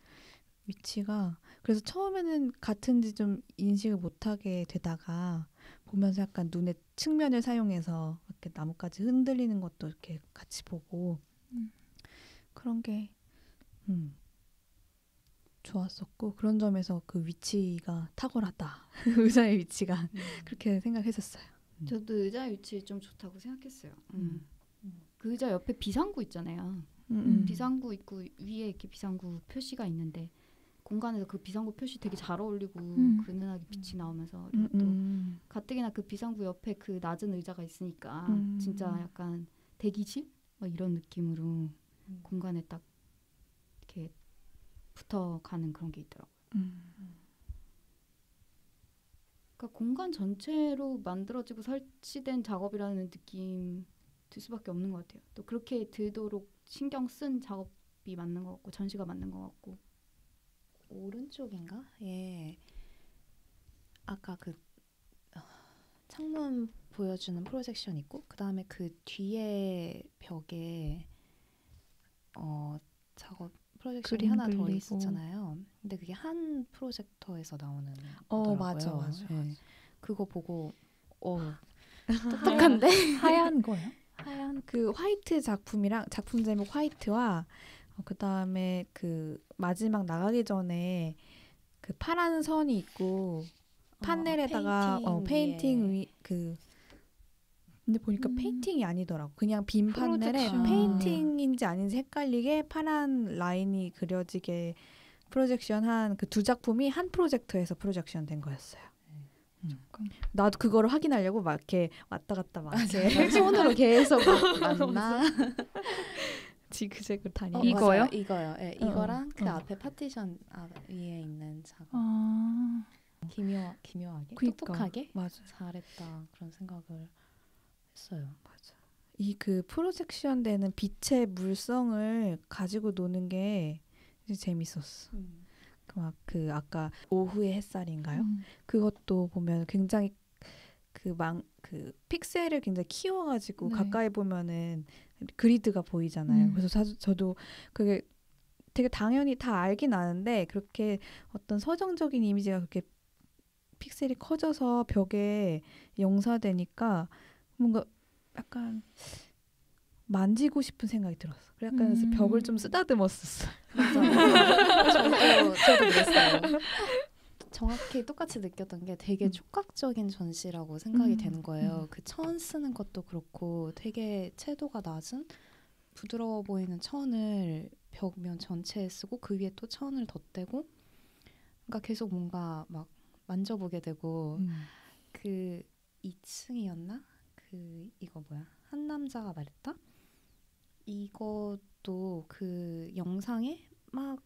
위치가 그래서 처음에는 같은지 좀 인식을 못하게 되다가 보면서 약간 눈의 측면을 사용해서 이렇게 나뭇가지 흔들리는 것도 이렇게 같이 보고 그런 게 좋았었고 그런 점에서 그 위치가 탁월하다. 의자의 위치가 그렇게 생각했었어요. 저도 의자 위치 좀 좋다고 생각했어요. 그 의자 옆에 비상구 있잖아요. 비상구 있고 위에 이렇게 비상구 표시가 있는데 공간에서 그 비상구 표시 되게 잘 어울리고 그늘하게 빛이 나오면서 그리고 또 가뜩이나 그 비상구 옆에 그 낮은 의자가 있으니까 진짜 약간 대기실 막 이런 느낌으로 공간에 딱 이렇게 붙어가는 그런 게 있더라고요. 그러니까 공간 전체로 만들어지고 설치된 작업이라는 느낌 들 수밖에 없는 것 같아요. 또 그렇게 들도록 신경 쓴 작업이 맞는 것 같고 전시가 맞는 것 같고. 오른쪽인가? 예. 아까 그 창문 보여주는 프로젝션 있고 그 다음에 그 뒤에 벽에 작업 프로젝션이 그림 하나 더 그리고. 있었잖아요. 근데 그게 한 프로젝터에서 나오는 거더라고요. 맞아. 네. 그거 보고 똑똑한데? 하얀 거요? 하얀 그 화이트 작품이랑 작품 제목 화이트와 그 다음에 그 마지막 나가기 전에 그 파란 선이 있고 판넬에다가 페인팅 위 그 근데 보니까 페인팅이 아니더라고. 그냥 빈 판넬에 프로젝션. 페인팅인지 아닌지 헷갈리게 파란 라인이 그려지게 프로젝션한 그 두 작품이 한 프로젝터에서 프로젝션 된 거였어요. 나도 그거를 확인하려고 막 이렇게 왔다 갔다 막 이렇게 손으로 계속 맞나? 지그재그 다니. 이거요? 맞아요. 이거요. 네, 이거랑 그 어. 앞에 파티션 위에 있는 작업. 아, 기묘하게 그니까. 똑똑하게 맞아. 잘했다 그런 생각을 했어요. 이 그 프로젝션 되는 빛의 물성을 가지고 노는 게 이제 재밌었어. 막 그 아까 오후의 햇살인가요? 그것도 보면 굉장히 그 픽셀을 굉장히 키워가지고 네. 가까이 보면은 그리드가 보이잖아요. 그래서 저도 그게 되게 당연히 다 알긴 아는데 그렇게 어떤 서정적인 이미지가 그렇게 픽셀이 커져서 벽에 영사되니까 뭔가 약간 만지고 싶은 생각이 들었어. 그래서 약간 벽을 좀 쓰다듬었었어. 저도 그랬어요. 정확히 똑같이 느꼈던 게 되게 촉각적인 전시라고 생각이 되는 거예요. 그 천 쓰는 것도 그렇고 되게 채도가 낮은 부드러워 보이는 천을 벽면 전체에 쓰고 그 위에 또 천을 덧대고 그러니까 계속 뭔가 막 만져보게 되고 그 2층이었나? 그 이거 뭐야? 한 남자가 말했다? 이것도 그 영상에 막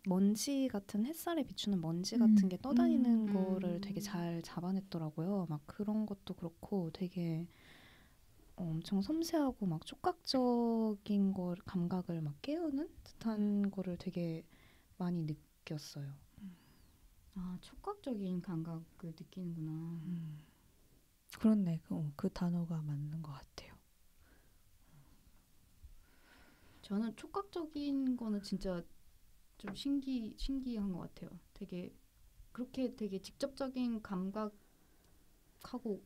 먼지 같은 햇살에 비추는 먼지 같은 게 떠다니는 거를 되게 잘 잡아냈더라고요. 막 그런 것도 그렇고 되게 엄청 섬세하고 막 촉각적인 걸 감각을 막 깨우는 듯한 거를 되게 많이 느꼈어요. 아, 촉각적인 감각을 느끼는구나. 그렇네. 그 단어가 맞는 것 같아요. 저는 촉각적인 거는 진짜 좀 신기한 것 같아요. 되게 그렇게 되게 직접적인 감각하고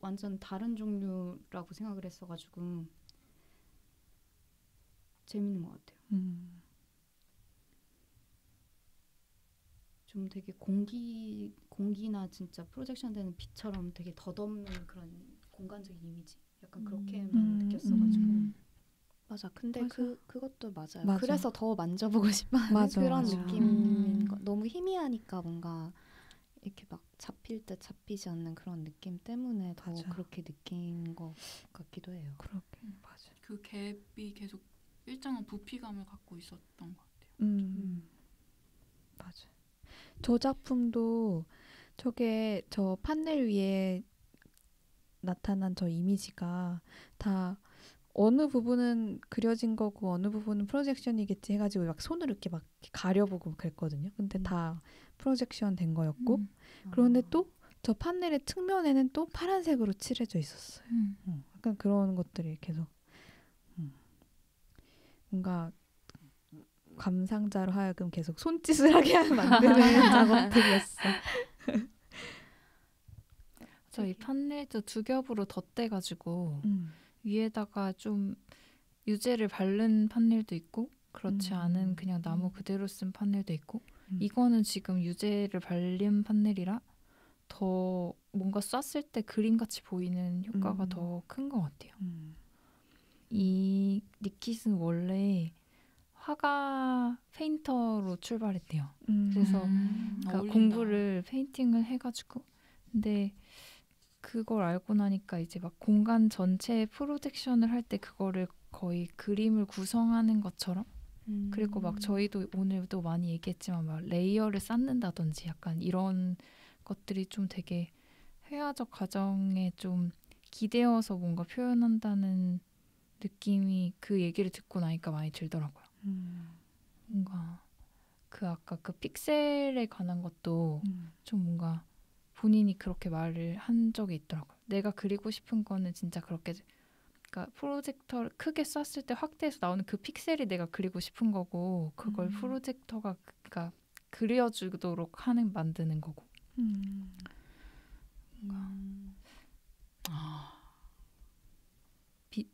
완전 다른 종류라고 생각을 했어가지고 재밌는 것 같아요. 좀 되게 공기나 진짜 프로젝션 되는 빛처럼 되게 덧없는 그런 공간적인 이미지 약간 그렇게만 느꼈어가지고 맞아. 근데 맞아. 그것도 맞아요. 맞아. 그래서 더 만져보고 싶어하는 맞아, 그런 맞아. 느낌인 거. 너무 희미하니까 뭔가 이렇게 막 잡힐 듯 잡히지 않는 그런 느낌 때문에 더 맞아. 그렇게 느낀 것 같기도 해요. 그렇게 맞아. 그 갭이 계속 일정한 부피감을 갖고 있었던 것 같아요. 맞아. 저 작품도 저게 저 판넬 위에 나타난 저 이미지가 다 어느 부분은 그려진 거고 어느 부분은 프로젝션이겠지 해가지고 막 손으로 이렇게 막 가려보고 그랬거든요. 근데 다 프로젝션 된 거였고 그런데 또 저 판넬의 측면에는 또 파란색으로 칠해져 있었어요. 약간 그런 것들이 계속 뭔가 감상자로 하여금 계속 손짓을 하게 만드는 작업들이었어. 저희 판넬도 두 겹으로 덧대가지고 위에다가 좀 유제를 바른 판넬도 있고 그렇지 않은 그냥 나무 그대로 쓴 판넬도 있고 이거는 지금 유제를 바른 판넬이라 더 뭔가 쐈을 때 그림같이 보이는 효과가 더 큰 것 같아요. 이 리킷은 원래 화가 페인터로 출발했대요. 그래서 그러니까 어울린다. 공부를 페인팅을 해가지고 근데 그걸 알고 나니까 이제 막 공간 전체에 프로젝션을 할 때 그거를 거의 그림을 구성하는 것처럼 그리고 막 저희도 오늘도 많이 얘기했지만 막 레이어를 쌓는다든지 약간 이런 것들이 좀 되게 회화적 과정에 좀 기대어서 뭔가 표현한다는 느낌이 그 얘기를 듣고 나니까 많이 들더라고요. 뭔가 그 아까 그 픽셀에 관한 것도 좀 뭔가 본인이 그렇게 말을 한 적이 있더라고요. 내가 그리고 싶은 거는 진짜 그렇게 그러니까 프로젝터를 크게 쐈을 때 확대해서 나오는 그 픽셀이 내가 그리고 싶은 거고 그걸 프로젝터가 그러니까 그려주도록 만드는 거고. 뭔가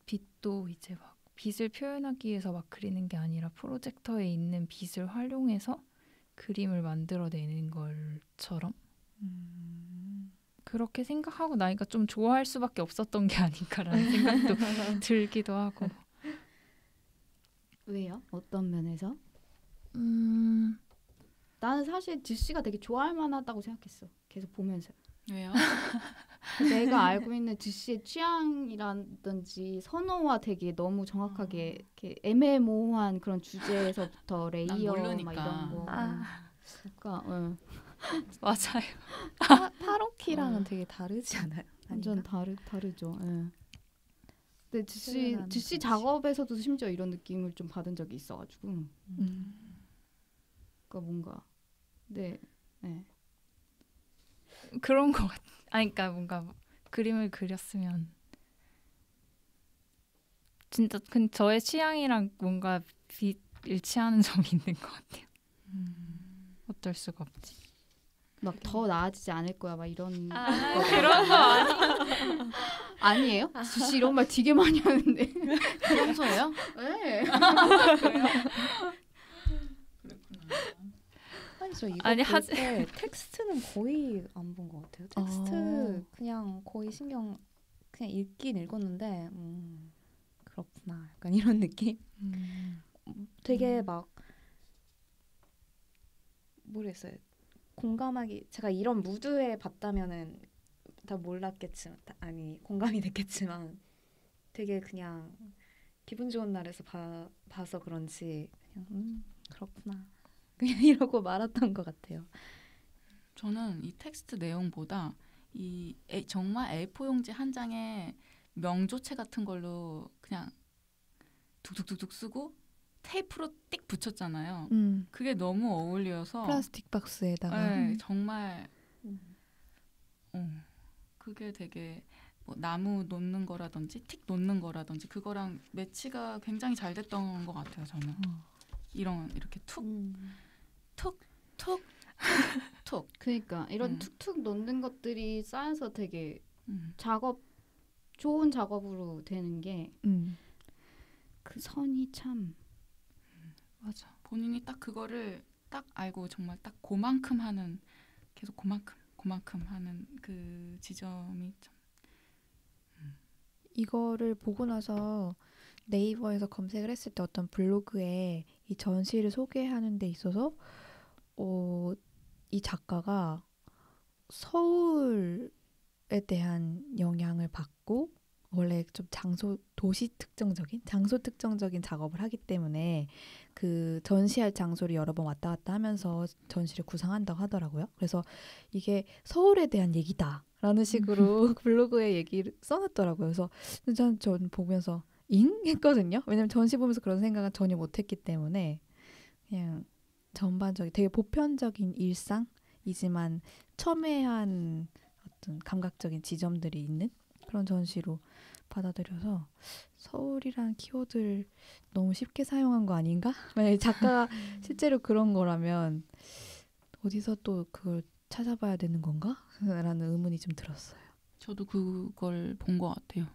빛도 이제 막 빛을 표현하기 위해서 막 그리는 게 아니라 프로젝터에 있는 빛을 활용해서 그림을 만들어내는 것처럼 그렇게 생각하고 나니까 좀 좋아할 수밖에 없었던 게 아닌가라는 생각도 들기도 하고. 왜요? 어떤 면에서? 나는 사실 드씨가 되게 좋아할 만하다고 생각했어. 계속 보면서. 왜요? 내가 알고 있는 드씨의 취향이라든지 선호와 되게 너무 정확하게 이렇게 애매모호한 그런 주제에서부터 레이어 모르니까. 막 이런 거. 그러니까 맞아요. 파로키랑은 되게 다르지 않아요? 완전 아닌가? 다르죠. 예. 근데 표현하는 드씨 방식. 작업에서도 심지어 이런 느낌을 좀 받은 적이 있어가지고. 그러니까 뭔가 네. 그런 거 같아. 아니 그러니까 뭔가 그림을 그렸으면 진짜 저의 취향이랑 뭔가 일치하는 점이 있는 것 같아요. 어쩔 수가 없지. 막 더 나아지지 않을 거야 막 이런 그런 거 아니. 아니에요? 드씨 이런 말 되게 많이 하는데. 평소에요? 네. 아니 저 이거 아니, 볼때 텍스트는 거의 안 본 것 같아요. 텍스트 그냥 거의 신경 그냥 읽긴 읽었는데 그렇구나 약간 이런 느낌. 되게 막 모르겠어요. 공감하기 제가 이런 무드에 봤다면은 다 몰랐겠지만 아니 공감이 됐겠지만 되게 그냥 기분 좋은 날에서 봐서 그런지 그냥 그렇구나 그냥 이러고 말았던 것 같아요. 저는 이 텍스트 내용보다 정말 A4 용지 한 장에 명조체 같은 걸로 그냥 툭툭툭툭 쓰고 테이프로 띡 붙였잖아요. 그게 너무 어울려서 플라스틱 박스에다가 네, 정말 그게 되게 뭐 나무 놓는 거라든지 틱 놓는 거라든지 그거랑 매치가 굉장히 잘 됐던 것 같아요. 저는 이렇게 툭툭툭 그러니까 이런 툭툭 놓는 것들이 쌓여서 되게 좋은 작업으로 되는 게 그 선이 참 맞아. 본인이 딱 그거를 딱 알고 정말 딱 그만큼 하는 계속 그만큼 하는 그 지점이 참. 이거를 보고 나서 네이버에서 검색을 했을 때 어떤 블로그에 이 전시를 소개하는 데 있어서 이 작가가 서울에 대한 영향을 받고 원래 좀 장소 특정적인 작업을 하기 때문에 그 전시할 장소를 여러 번 왔다 갔다 하면서 전시를 구상한다고 하더라고요. 그래서 이게 서울에 대한 얘기다라는 식으로 블로그에 얘기를 써놨더라고요. 그래서 전 보면서 잉? 했거든요. 왜냐면 전시 보면서 그런 생각은 전혀 못했기 때문에 그냥 전반적인 되게 보편적인 일상이지만 첨예한 어떤 감각적인 지점들이 있는 그런 전시로 받아들여서 서울이란 키워드를 너무 쉽게 사용한 거 아닌가? 만약에 작가가 실제로 그런 거라면 어디서 또 그걸 찾아봐야 되는 건가? 라는 의문이 좀 들었어요. 저도 그걸 본 것 같아요.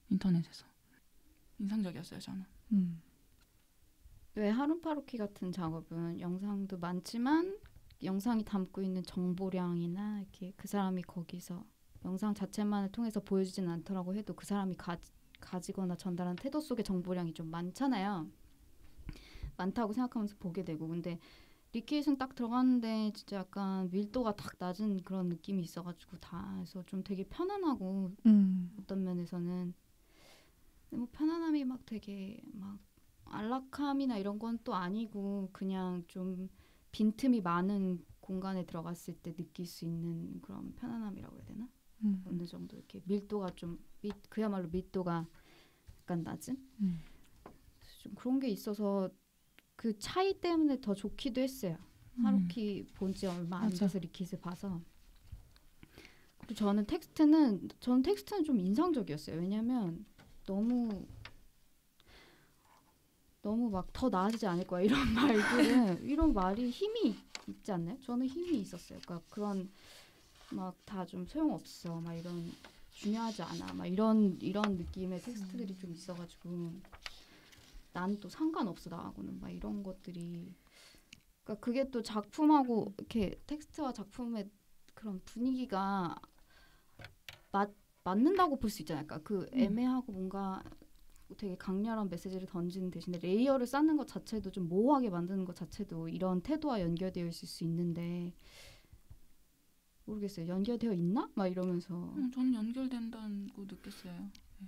인터넷에서. 인상적이었어요, 저는. 왜 하루파루키 같은 작업은 영상도 많지만 영상이 담고 있는 정보량이나 이렇게 그 사람이 거기서 영상 자체만을 통해서 보여주진 않더라고 해도 그 사람이 가지거나 전달한 태도 속의 정보량이 좀 많잖아요. 많다고 생각하면서 보게 되고 근데 리킷은 딱 들어갔는데 진짜 약간 밀도가 딱 낮은 그런 느낌이 있어가지고 다 해서 좀 되게 편안하고 어떤 면에서는 근데 뭐 편안함이 막 되게 막 안락함이나 이런 건 또 아니고 그냥 좀 빈틈이 많은 공간에 들어갔을 때 느낄 수 있는 그런 편안함이라고 해야 되나? 어느 정도 이렇게 밀도가 좀 그야말로 밀도가 약간 낮은 좀 그런 게 있어서 그 차이 때문에 더 좋기도 했어요. 하루키 본 지 얼마 안 돼서 리킷을 봐서 그리고 저는 텍스트는 좀 인상적이었어요. 왜냐면 너무 막 더 나아지지 않을 거야 이런 말들은 이런 말이 힘이 있지 않나요? 저는 힘이 있었어요. 그러니까 그런 막 다 좀 소용없어 막 이런 중요하지 않아 막 이런 느낌의 텍스트들이 좀 있어가지고 난 또 상관없어 나하고는 막 이런 것들이 그러니까 그게 또 작품하고 이렇게 텍스트와 작품의 그런 분위기가 맞는다고 볼 수 있잖아요. 그러니까 그 애매하고 뭔가 되게 강렬한 메시지를 던지는 대신에 레이어를 쌓는 것 자체도 좀 모호하게 만드는 것 자체도 이런 태도와 연결되어 있을 수 있는데 모르겠어요. 연결되어 있나? 막 이러면서 저는 연결된다고 느꼈어요. 네.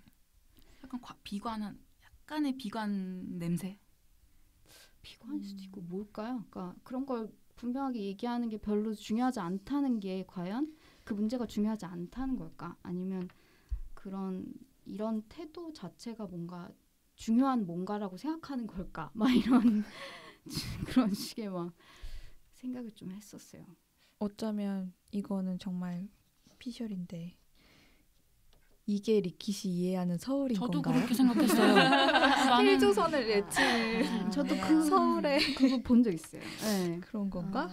약간 약간의 비관 냄새. 비관일 수도 있고 뭘까요? 그러니까 그런 걸 분명하게 얘기하는 게 별로 중요하지 않다는 게 과연 그 문제가 중요하지 않다는 걸까? 아니면 이런 태도 자체가 뭔가 중요한 뭔가라고 생각하는 걸까? 막 이런 그런 식의 막 생각을 좀 했었어요. 어쩌면 이거는 정말 피셜인데 이게 리킷이 이해하는 서울인 저도 건가요? 그렇게 생각했어요. 나는 1조선을 외치는 저도 서울에 그거 본 적 있어요. 네. 그런 건가?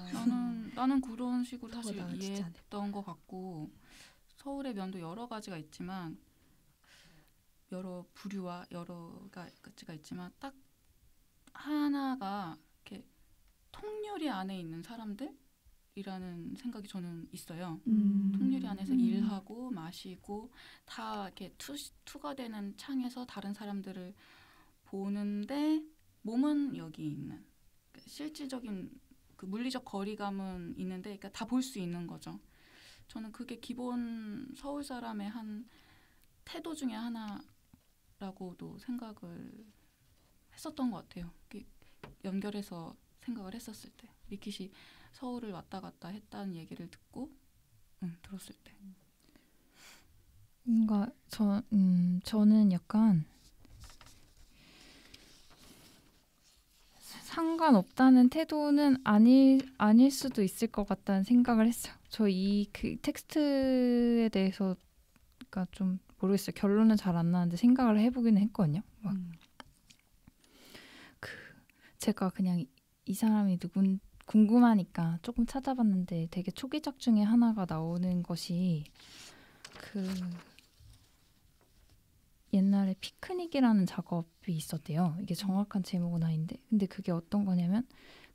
나는 그런 식으로 사실 저보다 진짜 이해했던 것 같고 서울의 면도 여러 가지가 있지만 여러 부류와 여러 가지가 있지만 딱 하나가 이렇게 통유리 안에 있는 사람들이라는 생각이 저는 있어요. 통유리 안에서 일하고 마시고 다 이렇게 투과되는 창에서 다른 사람들을 보는데 몸은 여기 있는 실질적인 그 물리적 거리감은 있는데 그러니까 다 볼 수 있는 거죠. 저는 그게 기본 서울 사람의 한 태도 중에 하나라고도 생각을 했었던 것 같아요. 연결해서 생각을 했었을 때 리킷이 서울을 왔다 갔다 했다는 얘기를 듣고 들었을 때 뭔가 저는 약간 상관없다는 태도는 아닐 수도 있을 것 같다는 생각을 했어요. 저 그 텍스트에 대해서 그러니까 좀 모르겠어요. 결론은 잘 안 나는데 생각을 해보기는 했거든요. 막 제가 그냥 이 사람이 누군 궁금하니까 조금 찾아봤는데 되게 초기작 중에 하나가 나오는 것이 그 옛날에 피크닉이라는 작업이 있었대요. 이게 정확한 제목은 아닌데 근데 그게 어떤 거냐면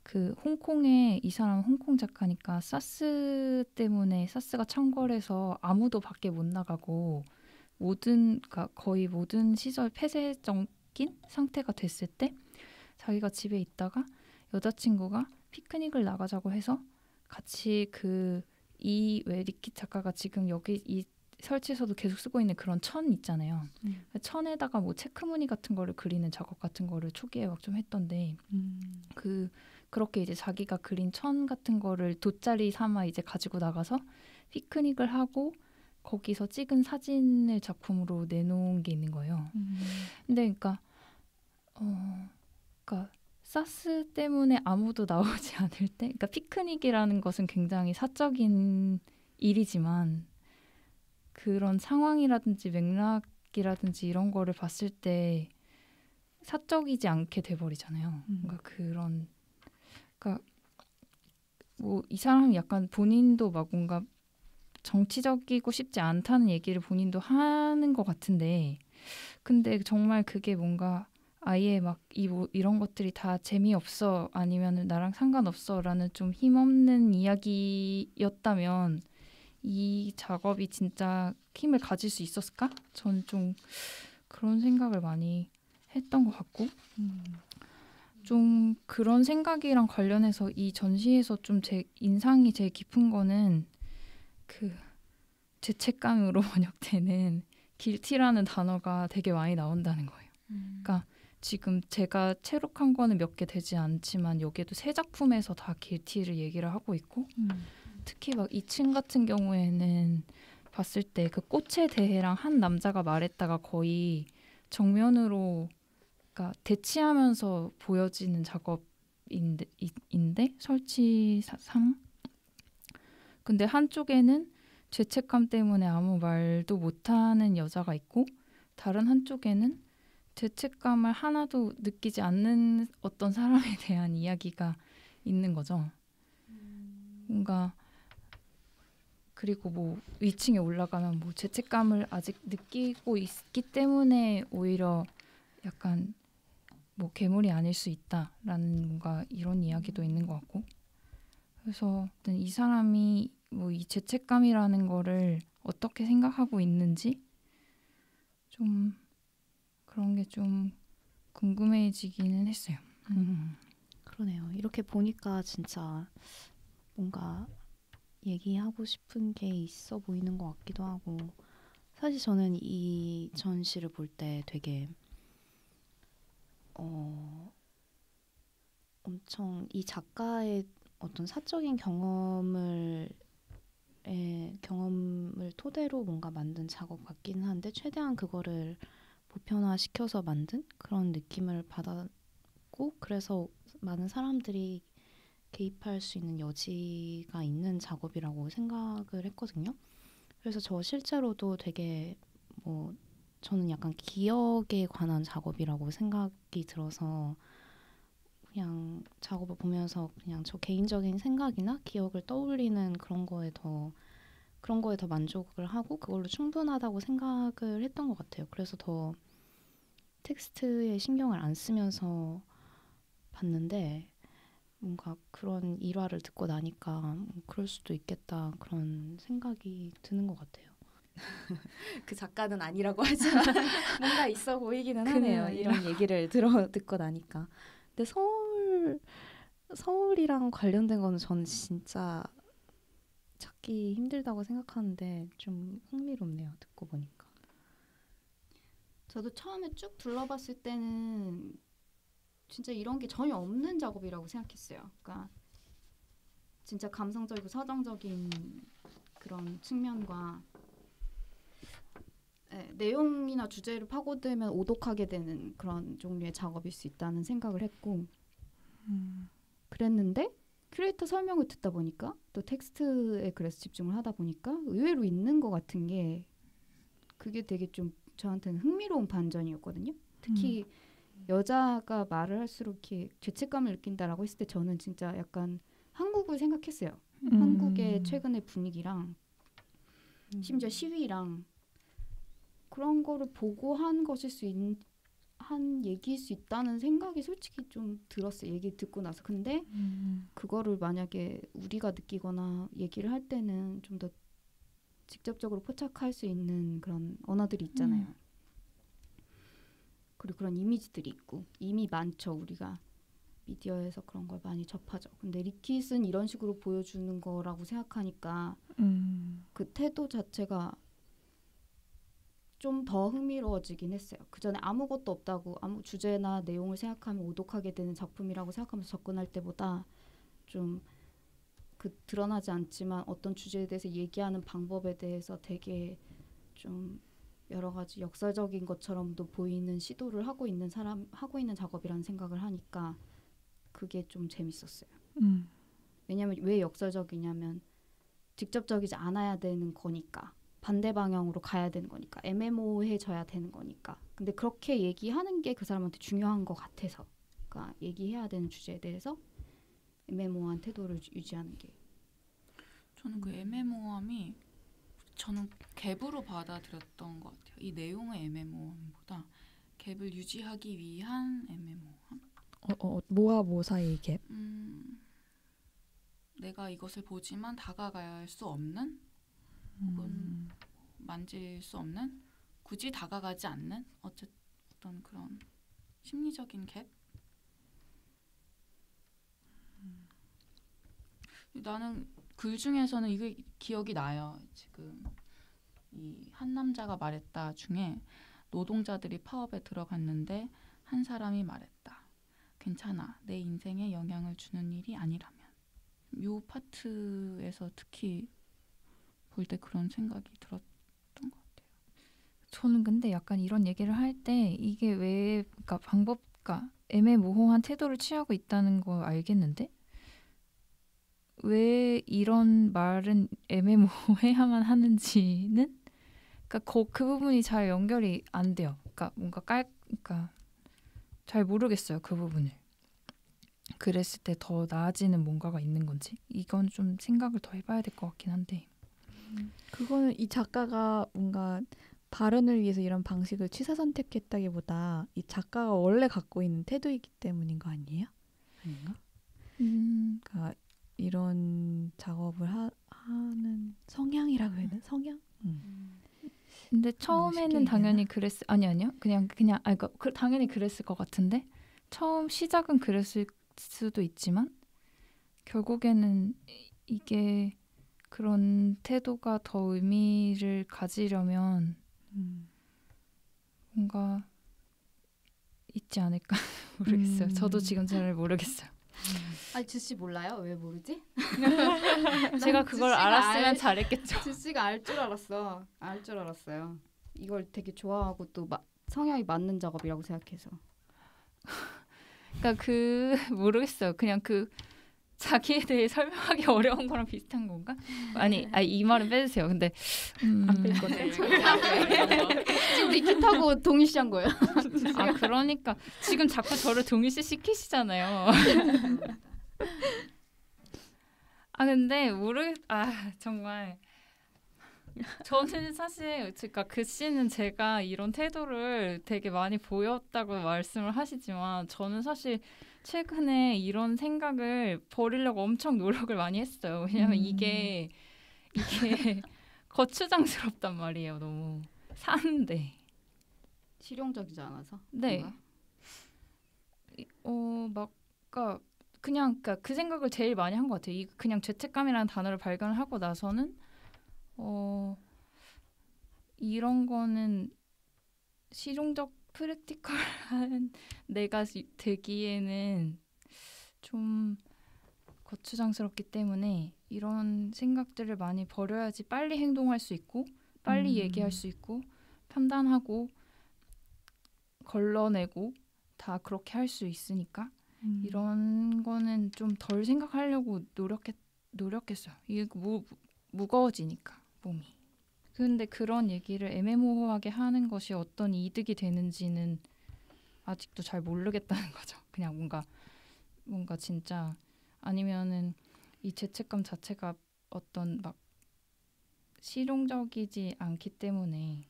그 홍콩에 이 사람은 홍콩 작가니까 사스 때문에 사스가 창궐해서 아무도 밖에 못 나가고 그러니까 거의 모든 시설 폐쇄적인 상태가 됐을 때 자기가 집에 있다가 여자친구가 피크닉을 나가자고 해서 같이 왜 리킷 작가가 지금 여기 이 설치에서도 계속 쓰고 있는 그런 천 있잖아요. 천에다가 뭐 체크무늬 같은 거를 그리는 작업 같은 거를 초기에 막 좀 했던데 그렇게 이제 자기가 그린 천 같은 거를 돗자리 삼아 이제 가지고 나가서 피크닉을 하고 거기서 찍은 사진을 작품으로 내놓은 게 있는 거예요. 근데 그러니까 사스 때문에 아무도 나오지 않을 때, 그러니까 피크닉이라는 것은 굉장히 사적인 일이지만 그런 상황이라든지 맥락이라든지 이런 거를 봤을 때 사적이지 않게 돼버리잖아요. 뭔가 그러니까 뭐 이 사람이 약간 본인도 막 뭔가 정치적이고 싶지 않다는 얘기를 본인도 하는 것 같은데, 근데 정말 그게 뭔가 아예 막 이런 것들이 다 재미없어 아니면 나랑 상관없어라는 좀 힘없는 이야기였다면 이 작업이 진짜 힘을 가질 수 있었을까? 저는 좀 그런 생각을 많이 했던 것 같고, 좀 그런 생각이랑 관련해서 이 전시에서 좀 제 인상이 제일 깊은 거는 그 죄책감으로 번역되는 길티라는 단어가 되게 많이 나온다는 거예요. 그러니까 지금 제가 채록한 거는 몇 개 되지 않지만 여기에도 세 작품에서 다 길티를 얘기를 하고 있고, 특히 막 2층 같은 경우에는 봤을 때 그 꽃에 대해랑 한 남자가 말했다가 거의 정면으로 그러니까 대치하면서 보여지는 작업인데 설치상 근데 한쪽에는 죄책감 때문에 아무 말도 못하는 여자가 있고 다른 한쪽에는 죄책감을 하나도 느끼지 않는 어떤 사람에 대한 이야기가 있는 거죠. 뭔가 그리고 뭐 위층에 올라가면 뭐 죄책감을 아직 느끼고 있기 때문에 오히려 약간 뭐 괴물이 아닐 수 있다라는 뭔가 이런 이야기도 있는 것 같고, 그래서 이 사람이 뭐 이 죄책감이라는 거를 어떻게 생각하고 있는지 좀 그런 게 좀 궁금해지기는 했어요. 그러네요. 이렇게 보니까 진짜 뭔가 얘기하고 싶은 게 있어 보이는 것 같기도 하고, 사실 저는 이 전시를 볼 때 되게 엄청 이 작가의 어떤 사적인 경험을 토대로 뭔가 만든 작업 같기는 한데 최대한 그거를 보편화시켜서 만든 그런 느낌을 받았고, 그래서 많은 사람들이 개입할 수 있는 여지가 있는 작업이라고 생각을 했거든요. 그래서 저 실제로도 되게 뭐 저는 약간 기억에 관한 작업이라고 생각이 들어서 그냥 작업을 보면서 그냥 저 개인적인 생각이나 기억을 떠올리는 그런 거에 더 만족을 하고 그걸로 충분하다고 생각을 했던 것 같아요. 그래서 더 텍스트에 신경을 안 쓰면서 봤는데 뭔가 그런 일화를 듣고 나니까 그럴 수도 있겠다 그런 생각이 드는 것 같아요. 그 작가는 아니라고 하지만 뭔가 있어 보이기는 하네요. 이런 얘기를 듣고 나니까. 근데 서울이랑 관련된 거는 저는 진짜 찾기 힘들다고 생각하는데 좀 흥미롭네요. 듣고 보니까. 저도 처음에 쭉 둘러봤을 때는 진짜 이런 게 전혀 없는 작업이라고 생각했어요. 그러니까 진짜 감성적이고 서정적인 그런 측면과 내용이나 주제를 파고들면 오독하게 되는 그런 종류의 작업일 수 있다는 생각을 했고, 그랬는데 큐레이터 설명을 듣다 보니까 또 텍스트에 그래서 집중을 하다 보니까 의외로 있는 것 같은 게 그게 되게 좀 저한테는 흥미로운 반전이었거든요. 특히 여자가 말을 할수록 이렇게 죄책감을 느낀다라고 했을 때 저는 진짜 약간 한국을 생각했어요. 한국의 최근의 분위기랑 심지어 시위랑 그런 거를 보고 한 것일 한 얘기일 수 있다는 생각이 솔직히 좀 들었어요. 얘기 듣고 나서. 근데 그거를 만약에 우리가 느끼거나 얘기를 할 때는 좀 더 직접적으로 포착할 수 있는 그런 언어들이 있잖아요. 그리고 그런 이미지들이 있고 이미 많죠. 우리가 미디어에서 그런 걸 많이 접하죠. 근데 리킷은 이런 식으로 보여주는 거라고 생각하니까 그 태도 자체가 좀 더 흥미로워지긴 했어요. 그 전에 아무것도 없다고 아무 주제나 내용을 생각하면 오독하게 되는 작품이라고 생각하면서 접근할 때보다 좀 그 드러나지 않지만 어떤 주제에 대해서 얘기하는 방법에 대해서 되게 좀 여러 가지 역설적인 것처럼도 보이는 시도를 하고 있는 작업이라는 생각을 하니까 그게 좀 재밌었어요. 왜냐하면 왜 역설적이냐면 직접적이지 않아야 되는 거니까 반대 방향으로 가야 되는 거니까 애매모호해져야 되는 거니까 근데 그렇게 얘기하는 게 그 사람한테 중요한 것 같아서 그러니까 얘기해야 되는 주제에 대해서 애매모호한 태도를 유지하는 게 저는 그 애매모호함이 저는 갭으로 받아들였던 것 같아요. 이 내용의 애매모호함보다 갭을 유지하기 위한 애매모호함. 뭐와 뭐 사이의 갭? 내가 이것을 보지만 다가갈 수 없는 혹은 만질 수 없는 굳이 다가가지 않는 어쨌든 그런 심리적인 갭. 나는 글 중에서는 이게 기억이 나요. 지금 이 한 남자가 말했다 중에 노동자들이 파업에 들어갔는데 한 사람이 말했다. 괜찮아. 내 인생에 영향을 주는 일이 아니라면. 이 파트에서 특히 볼 때 그런 생각이 들었던 것 같아요. 저는 근데 약간 이런 얘기를 할 때 이게 왜 그러니까 그러니까 애매모호한 태도를 취하고 있다는 거 알겠는데 왜 이런 말은 애매모호해야만 하는지는 그러니까 그 부분이 잘 연결이 안 돼요. 그러니까 뭔가 그러니까 잘 모르겠어요. 그 부분을. 그랬을 때 더 나아지는 뭔가가 있는 건지 이건 좀 생각을 더 해봐야 될 것 같긴 한데 그거는 이 작가가 뭔가 발언을 위해서 이런 방식을 취사 선택했다기보다 이 작가가 원래 갖고 있는 태도이기 때문인 거 아니에요? 아닌가? 그러니까 이런 작업을 하는 성향이라고 해야 되나? 성향? 근데 처음에는 당연히 아니요. 그냥 그러니까 당연히 그랬을 것 같은데 처음 시작은 그랬을 수도 있지만 결국에는 이게 그런 태도가 더 의미를 가지려면 뭔가 있지 않을까 모르겠어요. 저도 지금 잘 모르겠어요. 아니 주씨 몰라요? 왜 모르지? 제가 그걸 알았으면 잘했겠죠. 주씨가 알 줄 알았어. 알 줄 알았어요. 이걸 되게 좋아하고 또 성향이 맞는 작업이라고 생각해서. 그러니까 모르겠어요. 그냥 자기에 대해 설명하기 어려운 거랑 비슷한 건가? 아니 이 말은 빼주세요. 근데 안 뺄 건데. 지금 리킷하고 동일시한 거예요. 그러니까 지금 자꾸 저를 동일시 시키시잖아요. 근데 정말 저는 사실 그러니까 그 씨는 제가 이런 태도를 되게 많이 보였다고 말씀을 하시지만 저는 사실 최근에 이런 생각을 버리려고 엄청 노력을 많이 했어요. 왜냐면 이게 거추장스럽단 말이에요. 너무 사는데 실용적이지 않아서. 네. 그러니까 그 생각을 제일 많이 한 것 같아요. 그냥 죄책감이라는 단어를 발견하고 나서는 이런 거는 실용적 프랙티컬한 내가 되기에는 좀 거추장스럽기 때문에 이런 생각들을 많이 버려야지 빨리 행동할 수 있고 빨리 얘기할 수 있고 판단하고 걸러내고 다 그렇게 할 수 있으니까 이런 거는 좀 덜 생각하려고 노력했어요. 이게 무거워지니까 몸이. 근데 그런 얘기를 애매모호하게 하는 것이 어떤 이득이 되는지는 아직도 잘 모르겠다는 거죠. 그냥 뭔가 진짜 아니면은 이 죄책감 자체가 어떤 실용적이지 않기 때문에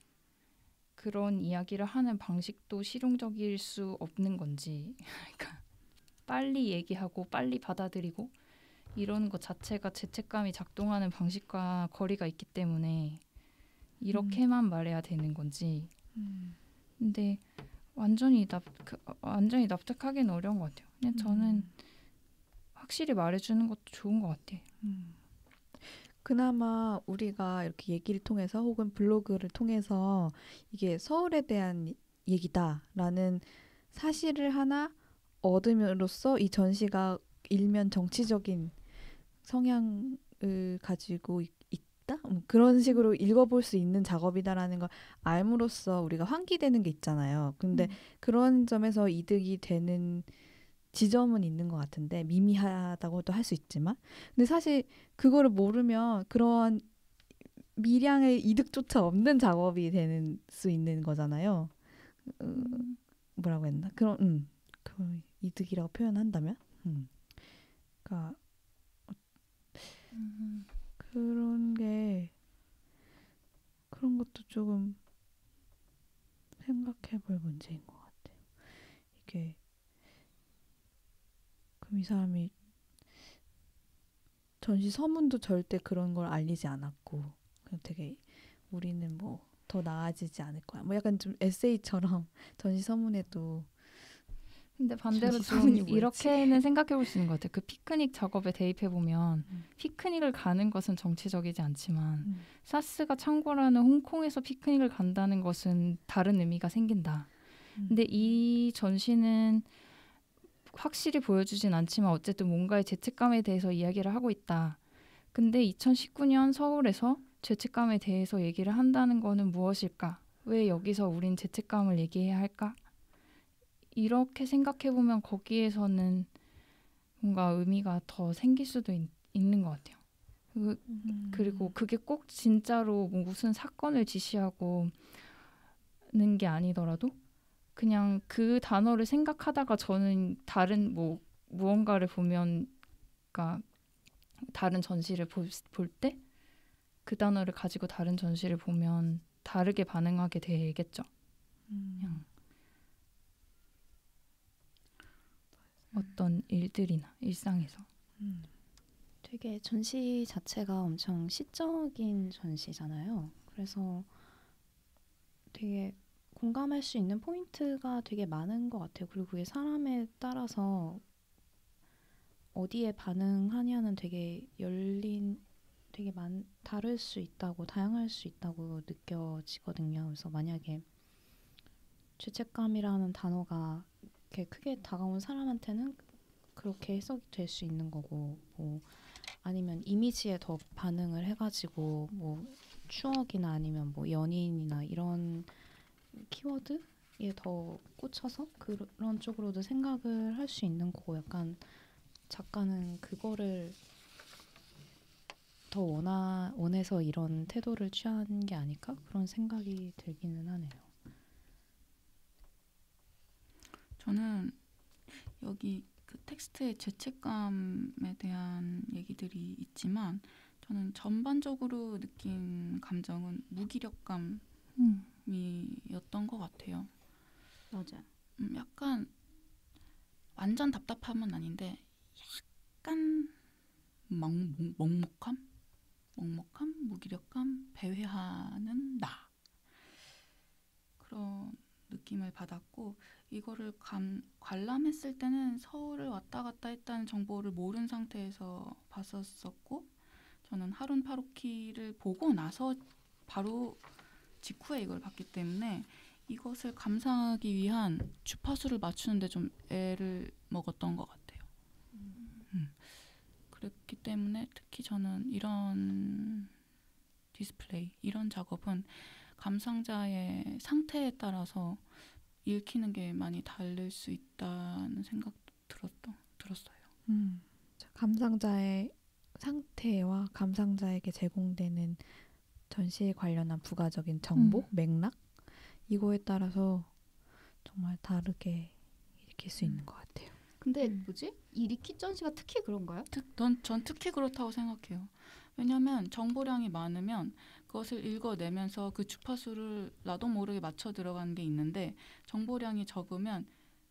그런 이야기를 하는 방식도 실용적일 수 없는 건지 그러니까 빨리 얘기하고 빨리 받아들이고 이런 것 자체가 죄책감이 작동하는 방식과 거리가 있기 때문에 이렇게만 말해야 되는 건지 근데 완전히 납득하기는 어려운 것 같아요. 그냥 저는 확실히 말해주는 것도 좋은 것 같아요. 그나마 우리가 이렇게 얘기를 통해서 혹은 블로그를 통해서 이게 서울에 대한 얘기다라는 사실을 하나 얻음으로써 이 전시가 일면 정치적인 성향을 가지고 있다? 그런 식으로 읽어볼 수 있는 작업이다라는 걸 알므로써 우리가 환기되는 게 있잖아요. 근데 그런 점에서 이득이 되는 지점은 있는 것 같은데 미미하다고도 할 수 있지만 근데 사실 그거를 모르면 그런 미량의 이득조차 없는 작업이 되는 수 있는 거잖아요. 뭐라고 했나? 그런 그 이득이라고 표현한다면, 그러니까 그런 것도 조금 생각해볼 문제인 것 같아요. 이게 그럼 이 사람이 전시 서문도 절대 그런 걸 알리지 않았고 그냥 되게 우리는 뭐 더 나아지지 않을 거야. 뭐 약간 좀 에세이처럼 전시 서문에도 근데 반대로 전시 좀 서문이 뭐였지? 이렇게는 생각해 볼 수 있는 것 같아요. 그 피크닉 작업에 대입해 보면 피크닉을 가는 것은 정치적이지 않지만 사스가 창궐하는 홍콩에서 피크닉을 간다는 것은 다른 의미가 생긴다. 근데 이 전시는 확실히 보여주진 않지만 어쨌든 뭔가의 죄책감에 대해서 이야기를 하고 있다. 근데 2019년 서울에서 죄책감에 대해서 얘기를 한다는 거는 무엇일까? 왜 여기서 우린 죄책감을 얘기해야 할까? 이렇게 생각해보면 거기에서는 뭔가 의미가 더 생길 수도 있는 것 같아요. 그리고 그게 꼭 진짜로 무슨 사건을 지시하고는 게 아니더라도 그냥 그 단어를 생각하다가 저는 다른 뭐 무언가를 보면, 그러니까 다른 전시를 볼 때 그 단어를 가지고 다른 전시를 보면 다르게 반응하게 되겠죠. 그냥 어떤 일들이나 일상에서. 되게 전시 자체가 엄청 시적인 전시잖아요. 그래서 되게 공감할 수 있는 포인트가 되게 많은 것 같아요. 그리고 그게 사람에 따라서 어디에 반응하냐는 되게 되게 다를 수 있다고, 다양할 수 있다고 느껴지거든요. 그래서 만약에 죄책감이라는 단어가 이렇게 크게 다가온 사람한테는 그렇게 해석이 될 수 있는 거고, 뭐 아니면 이미지에 더 반응을 해가지고 뭐 추억이나 아니면 뭐 연인이나 이런 키워드에 더 꽂혀서 그런 쪽으로도 생각을 할 수 있는 거고, 약간 작가는 그거를 더 원해서 이런 태도를 취한 게 아닐까? 그런 생각이 들기는 하네요. 저는 여기 그 텍스트의 죄책감에 대한 얘기들이 있지만 저는 전반적으로 느낀 감정은 무기력감이었던 것 같아요. 맞아. 약간 완전 답답함은 아닌데 약간 먹먹함, 무기력감, 배회하는 나 그런 느낌을 받았고 이거를 관람했을 때는 서울을 왔다 갔다 했다는 정보를 모른 상태에서 봤었었고 저는 하룬 파로키를 보고 나서 바로 직후에 이걸 봤기 때문에 이것을 감상하기 위한 주파수를 맞추는데 좀 애를 먹었던 것 같아요. 그렇기 때문에 특히 저는 이런 디스플레이, 이런 작업은 감상자의 상태에 따라서 읽히는 게 많이 다를 수 있다는 생각도 들었어요. 감상자의 상태와 감상자에게 제공되는 전시에 관련한 부가적인 정보, 맥락 이거에 따라서 정말 다르게 읽힐 수 있는 것 같아요. 근데 뭐지? 이 리킷 전시가 특히 그런가요? 전 특히 그렇다고 생각해요. 왜냐하면 정보량이 많으면 그것을 읽어내면서 그 주파수를 나도 모르게 맞춰 들어가는 게 있는데 정보량이 적으면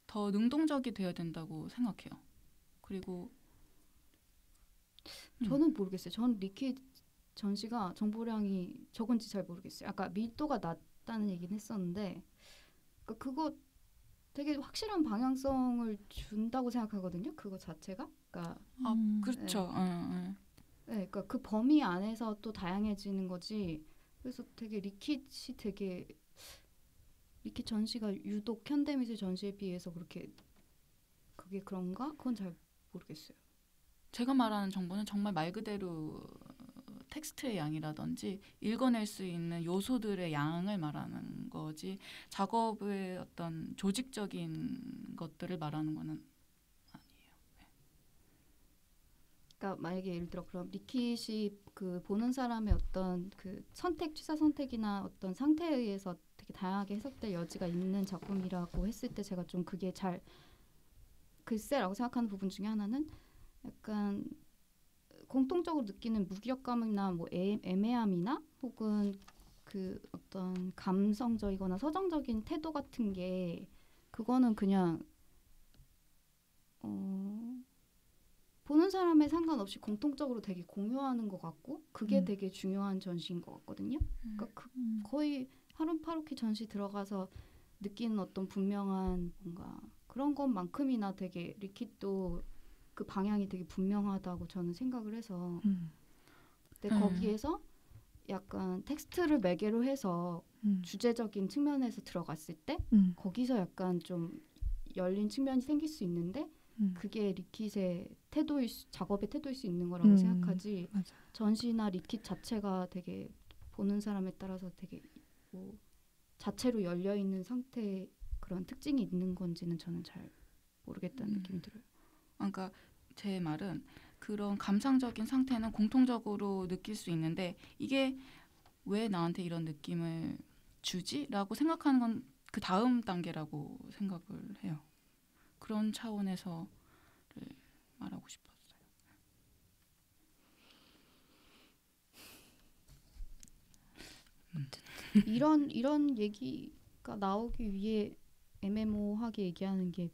더 능동적이 되어야 된다고 생각해요. 그리고 저는 모르겠어요. 전 리킷 전시가 정보량이 적은지 잘 모르겠어요. 아까 밀도가 낮다는 얘기는 했었는데 그거 되게 확실한 방향성을 준다고 생각하거든요. 그거 자체가. 그러니까 그렇죠. 네, 그러니까 그 범위 안에서 또 다양해지는 거지. 그래서 되게 리킷 전시가 유독 현대미술 전시에 비해서 그게 그런가? 그건 잘 모르겠어요. 제가 말하는 정보는 정말 말 그대로 텍스트의 양이라든지 읽어낼 수 있는 요소들의 양을 말하는 거지 작업의 어떤 조직적인 것들을 말하는 거는 그러니까 만약에 예를 들어 그럼 리킷이 그 보는 사람의 어떤 그 선택, 취사 선택이나 어떤 상태에 의해서 되게 다양하게 해석될 여지가 있는 작품이라고 했을 때 제가 좀 그게 잘 글쎄라고 생각하는 부분 중에 하나는 약간 공통적으로 느끼는 무기력감이나 뭐 애매함이나 혹은 그 어떤 감성적이거나 서정적인 태도 같은 게 그거는 그냥 보는 사람에 상관없이 공통적으로 되게 공유하는 것 같고 그게 되게 중요한 전시인 것 같거든요. 그러니까 거의 하룬파루키 전시 들어가서 느끼는 어떤 분명한 뭔가 그런 것만큼이나 되게 리킷도 그 방향이 되게 분명하다고 저는 생각을 해서 근데 거기에서 약간 텍스트를 매개로 해서 주제적인 측면에서 들어갔을 때 거기서 약간 좀 열린 측면이 생길 수 있는데 그게 리킷의 작업의 태도일 수 있는 거라고 생각하지. 맞아. 전시나 리킷 자체가 되게 보는 사람에 따라서 되게 뭐 자체로 열려 있는 상태의 그런 특징이 있는 건지는 저는 잘 모르겠다는 느낌이 들어요. 그러니까 제 말은 그런 감상적인 상태는 공통적으로 느낄 수 있는데 이게 왜 나한테 이런 느낌을 주지? 라고 생각하는 건 그 다음 단계라고 생각을 해요. 그런 차원에서 말하고 싶었어요. 이런 얘기가 나오기 위해 애매모호하게 얘기하는 게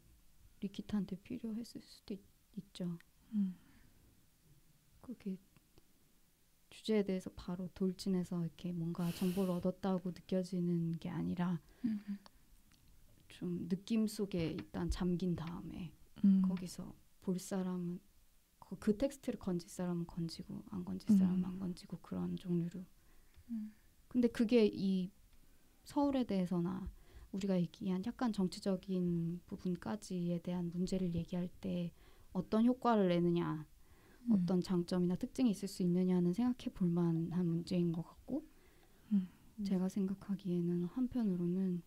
리킷한테 필요했을 수도 있죠. 그렇게 주제에 대해서 바로 돌진해서 이렇게 뭔가 정보를 얻었다고 느껴지는 게 아니라 좀 느낌 속에 일단 잠긴 다음에 거기서 볼 사람은 그 텍스트를 건질 사람은 건지고 안 건질 사람은 안 건지고 그런 종류로. 근데 그게 이 서울에 대해서나 우리가 얘기한 약간 정치적인 부분까지에 대한 문제를 얘기할 때 어떤 효과를 내느냐 어떤 장점이나 특징이 있을 수 있느냐는 생각해 볼 만한 문제인 것 같고 제가 생각하기에는 한편으로는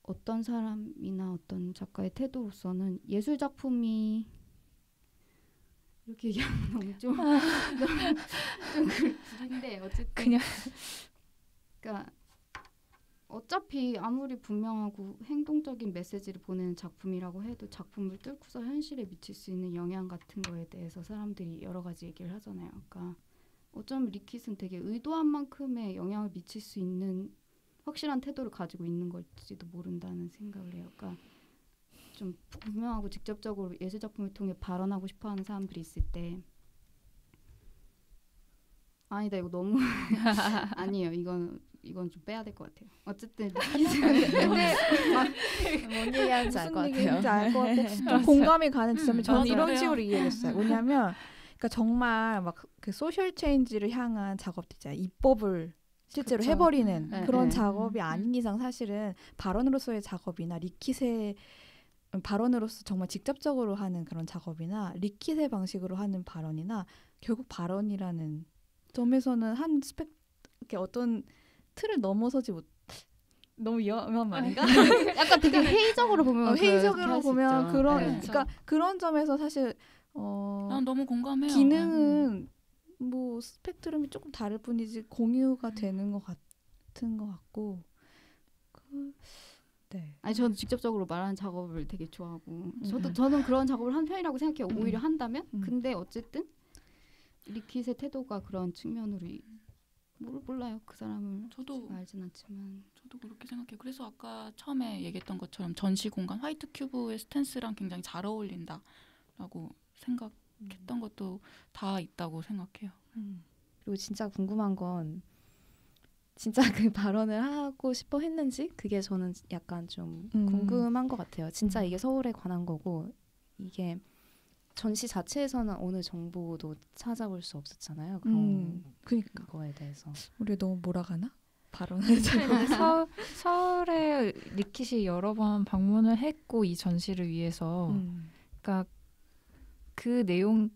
어떤 사람이나 어떤 작가의 태도로서는 예술 작품이 이렇게 얘기하면 너무 좀 구린데 어쨌든 그냥 그러니까 어차피 아무리 분명하고 행동적인 메시지를 보내는 작품이라고 해도 작품을 뚫고서 현실에 미칠 수 있는 영향 같은 거에 대해서 사람들이 여러 가지 얘기를 하잖아요. 그러니까 어쩌면 리킷은 되게 의도한 만큼의 영향을 미칠 수 있는 확실한 태도를 가지고 있는 걸지도 모른다는 생각을 해요. 그러니까 좀 분명하고 직접적으로 예술 작품을 통해 발언하고 싶어하는 사람들이 있을 때 아니다 이거 너무 아니에요. 이건 좀 빼야 될 것 같아요. 어쨌든 근데 뭔 얘기하는지 알 것 무슨 같아요. 얘기인지 알 것 같고 좀 공감이 가는 지점이 저는 맞아요. 이런 식으로 이해했어요. 뭐냐면 그러니까 정말 막 그 소셜 체인지를 향한 작업도 있잖아요. 입법을 실제로 그쵸. 해버리는 네, 그런 네. 작업이 아닌 이상 사실은 발언으로서의 작업이나 리킷의 발언으로서 정말 직접적으로 하는 그런 작업이나 리킷의 방식으로 하는 발언이나 결국 발언이라는 점에서는 한 이렇게 어떤 틀을 넘어서지 못. 너무 위험한 말인가? 약간 되게 회의적으로 보면 회의적으로 보면 그런 네. 그러니까 그런 점에서 사실 난 너무 공감해요. 기능은 뭐 스펙트럼이 조금 다를 뿐이지 공유가 되는 것 같은 것 같고 네. 아니 저는 직접적으로 말하는 작업을 되게 좋아하고 저는 그런 작업을 한 편이라고 생각해요. 오히려 한다면 근데 어쨌든 리킷의 태도가 그런 측면으로 몰라요. 그 사람을 저도 제가 알진 않지만 저도 그렇게 생각해요. 그래서 아까 처음에 얘기했던 것처럼 전시 공간 화이트 큐브의 스탠스랑 굉장히 잘 어울린다라고 생각했던 것도 다 있다고 생각해요. 그리고 진짜 궁금한 건 진짜 그 발언을 하고 싶어 했는지 그게 저는 약간 좀 궁금한 것 같아요. 진짜 이게 서울에 관한 거고 이게 전시 자체에서는 어느 정보도 찾아볼 수 없었잖아요. 그런 그러니까 거에 대해서. 우리 너무 몰아가나? 발언을 근데 서울에 리킷이 여러 번 방문을 했고 이 전시를 위해서 그러니까 그 내용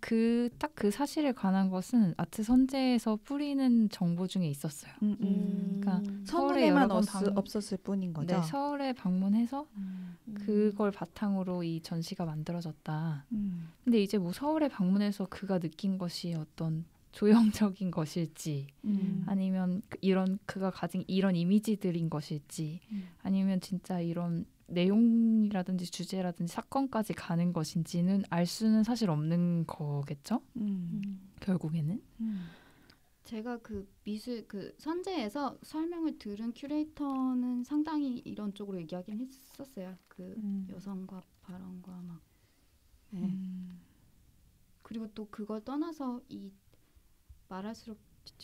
딱 그 사실에 관한 것은 아트 선재에서 뿌리는 정보 중에 있었어요. 그러니까 서울에 선문에만 여러 번 없었을 뿐인 거죠. 네, 서울에 방문해서 그걸 바탕으로 이 전시가 만들어졌다. 음. 근데 이제 뭐 서울에 방문해서 그가 느낀 것이 어떤 조형적인 것일지 아니면 이런 그가 가진 이런 이미지들인 것일지 아니면 진짜 이런 내용이라든지 주제라든지 사건까지 가는 것인지는 알 수는 사실 없는 거겠죠? 결국에는. 제가 그 미술 그 선재에서 설명을 들은 큐레이터는 상당히 이런 쪽으로 얘기하긴 했었어요. 그 여성과 발언과 막. 네. 그리고 또 그걸 떠나서 이 말할수록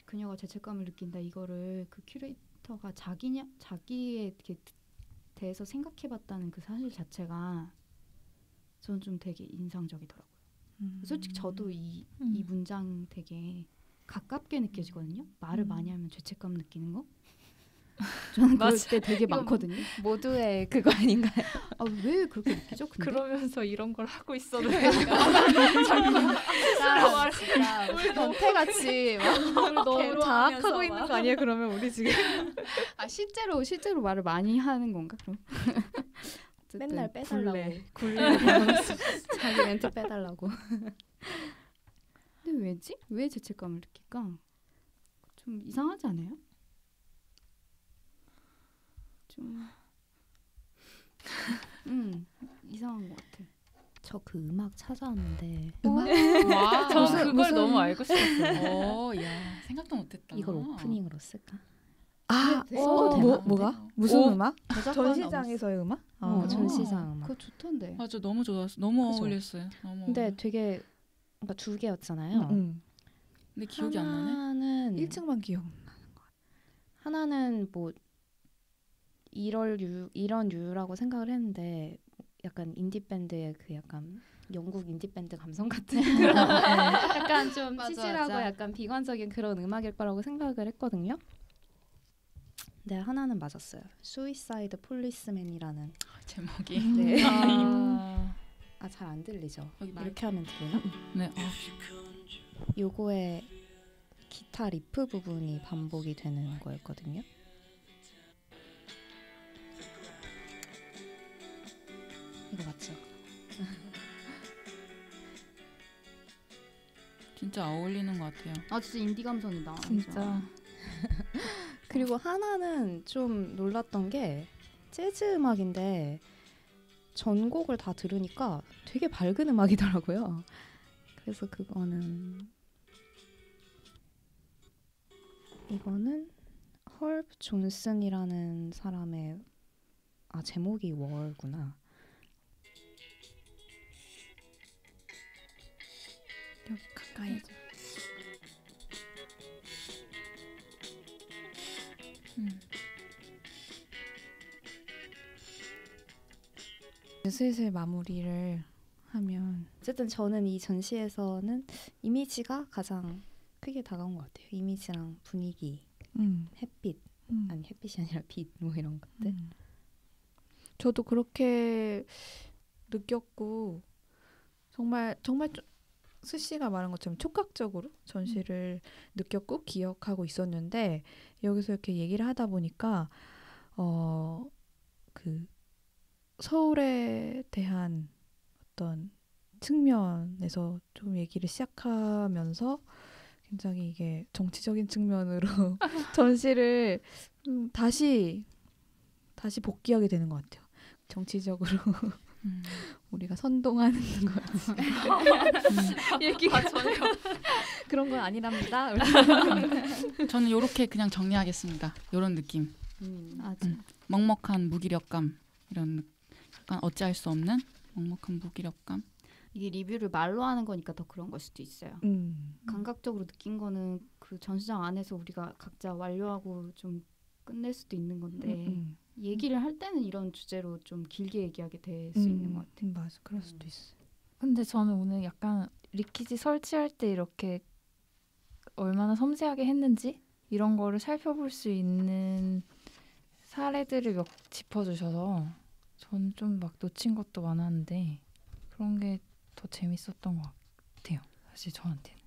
그녀가 죄책감을 느낀다 이거를 그 큐레이터가 자기에 이렇게 대해서 생각해봤다는 그 사실 자체가 저는 좀 되게 인상적이더라고요. 솔직히 저도 이 문장 되게 가깝게 느껴지거든요. 말을 많이 하면 죄책감 느끼는 거. 저는 그럴 때 되게 많거든요. 모두의 그거 아닌가요? 아, 왜 그렇게 느끼죠? 근데? 그러면서 이런 걸 하고 있어도 우리 변태같이 너무 자학하고 있는 거 아니에요? 그러면 우리 지금 아 실제로 말을 많이 하는 건가? 그럼 어쨌든 맨날 빼달라고 굴레 자기 멘트 빼달라고. 근데 왜지? 왜 죄책감을 느낄까? 좀 이상하지 않아요? 좀 이상한 것 같아. 저 그 음악 찾아왔는데 와, 저는 그걸 너무 알고 싶었어요. 야, 생각도 못했다. 이걸 오프닝으로 쓸까? 써도 되나? 뭐가? 무슨 음악? 저작권 전시장에서의 음악? 전시장 음악. 그거 좋던데. 맞아, 너무 좋았어. 너무 그죠? 어울렸어요. 너무. 근데 되게 그러니까 두 개였잖아요. 근데 기억이 안 나네. 하나는 1층만 기억. 하나는 뭐 이런 류라고 생각을 했는데 약간 인디 밴드의 그 약간 영국 인디 밴드 감성 같은 그런 약간 좀 맞아, 치질하고 맞아. 약간 비관적인 그런 음악일 거라고 생각을 했거든요. 네, 하나는 맞았어요. 수이사이드 폴리스맨이라는 제목이. 네. 아, 잘 안 들리죠? 여기 이렇게 하면 들리나? 네. 요거의 기타 리프 부분이 반복이 되는 거였거든요. 이거 맞죠? 진짜 어울리는 것 같아요. 아 진짜 인디 감성이다. 진짜. 그리고 하나는 좀 놀랐던 게 재즈 음악인데 전곡을 다 들으니까 되게 밝은 음악이더라고요. 그래서 이거는 헐브 존슨이라는 사람의 제목이 월구나. 여기 가까이. 슬슬 마무리를 하면 어쨌든 저는 이 전시에서는 이미지가 가장 크게 다가온 것 같아요. 이미지랑 분위기, 햇빛, 아니 햇빛이 아니라 빛 뭐 이런 것들. 저도 그렇게 느꼈고 정말 스씨가 말한 것처럼 촉각적으로 전시를 느꼈고 기억하고 있었는데 여기서 이렇게 얘기를 하다 보니까 그 서울에 대한 어떤 측면에서 좀 얘기를 시작하면서 굉장히 이게 정치적인 측면으로 전시를 다시 복귀하게 되는 것 같아요. 정치적으로 우리가 선동하는 거 얘기가 전혀 그런 건 아니랍니다. 저는 이렇게 그냥 정리하겠습니다. 이런 느낌. 먹먹한 무기력감 이런 약간 어찌할 수 없는 먹먹한 무기력감. 이게 리뷰를 말로 하는 거니까 더 그런 걸 수도 있어요. 감각적으로 느낀 거는 그 전시장 안에서 우리가 각자 완료하고 좀 끝낼 수도 있는 건데 얘기를 할 때는 이런 주제로 좀 길게 얘기하게 될 수 있는 것 같아요. 맞아, 그럴 수도 있어. 근데 저는 오늘 약간 리키지 설치할 때 이렇게 얼마나 섬세하게 했는지 이런 거를 살펴볼 수 있는 사례들을 몇 짚어주셔서 저는 좀 막 놓친 것도 많았는데 그런 게 더 재밌었던 것 같아요. 사실 저한테는.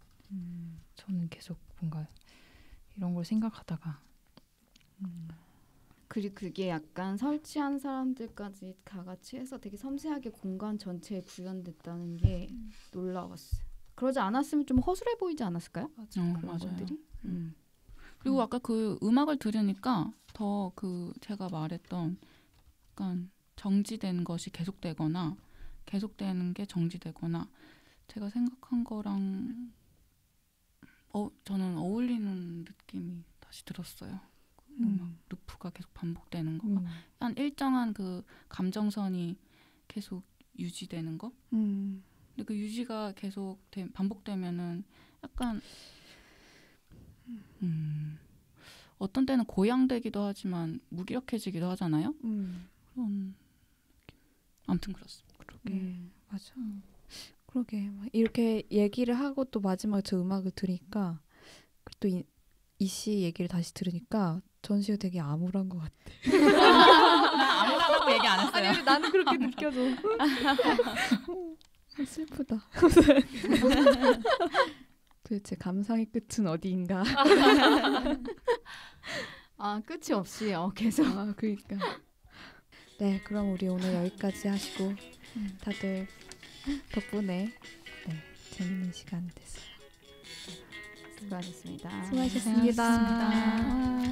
저는 계속 뭔가 이런 걸 생각하다가 그리고 그게 약간 설치한 사람들까지 다 같이 해서 되게 섬세하게 공간 전체에 구현됐다는 게 놀라웠어요. 그러지 않았으면 좀 허술해 보이지 않았을까요? 그런 맞아요. 것들이. 그리고 아까 그 음악을 들으니까 더 그 제가 말했던 약간 정지된 것이 계속되거나 계속되는 게 정지되거나 제가 생각한 거랑 저는 어울리는 느낌이 다시 들었어요. 음악 루프가 계속 반복되는 거가 한 일정한 그 감정선이 계속 유지되는 거. 근데 그 유지가 계속 반복되면은 약간 어떤 때는 고양되기도 하지만 무기력해지기도 하잖아요. 그런 아무튼 그렇습니다. 그러게 맞아. 그러게 막 이렇게 얘기를 하고 또 마지막에 저 음악을 들으니까 또 이 씨 얘기를 다시 들으니까 전시가 되게 암울한 것 같아. 나 아무하다고 얘기 안 했어요. 아니 나는 그렇게 느껴져. 슬프다. 도대체 감상의 끝은 어디인가? 아 끝이 없이 계속. 그러니까. 네, 그럼 우리 오늘 여기까지 하시고 다들 덕분에 재밌는 시간 됐어요. 수고하셨습니다. 수고하셨습니다. 수고하셨습니다.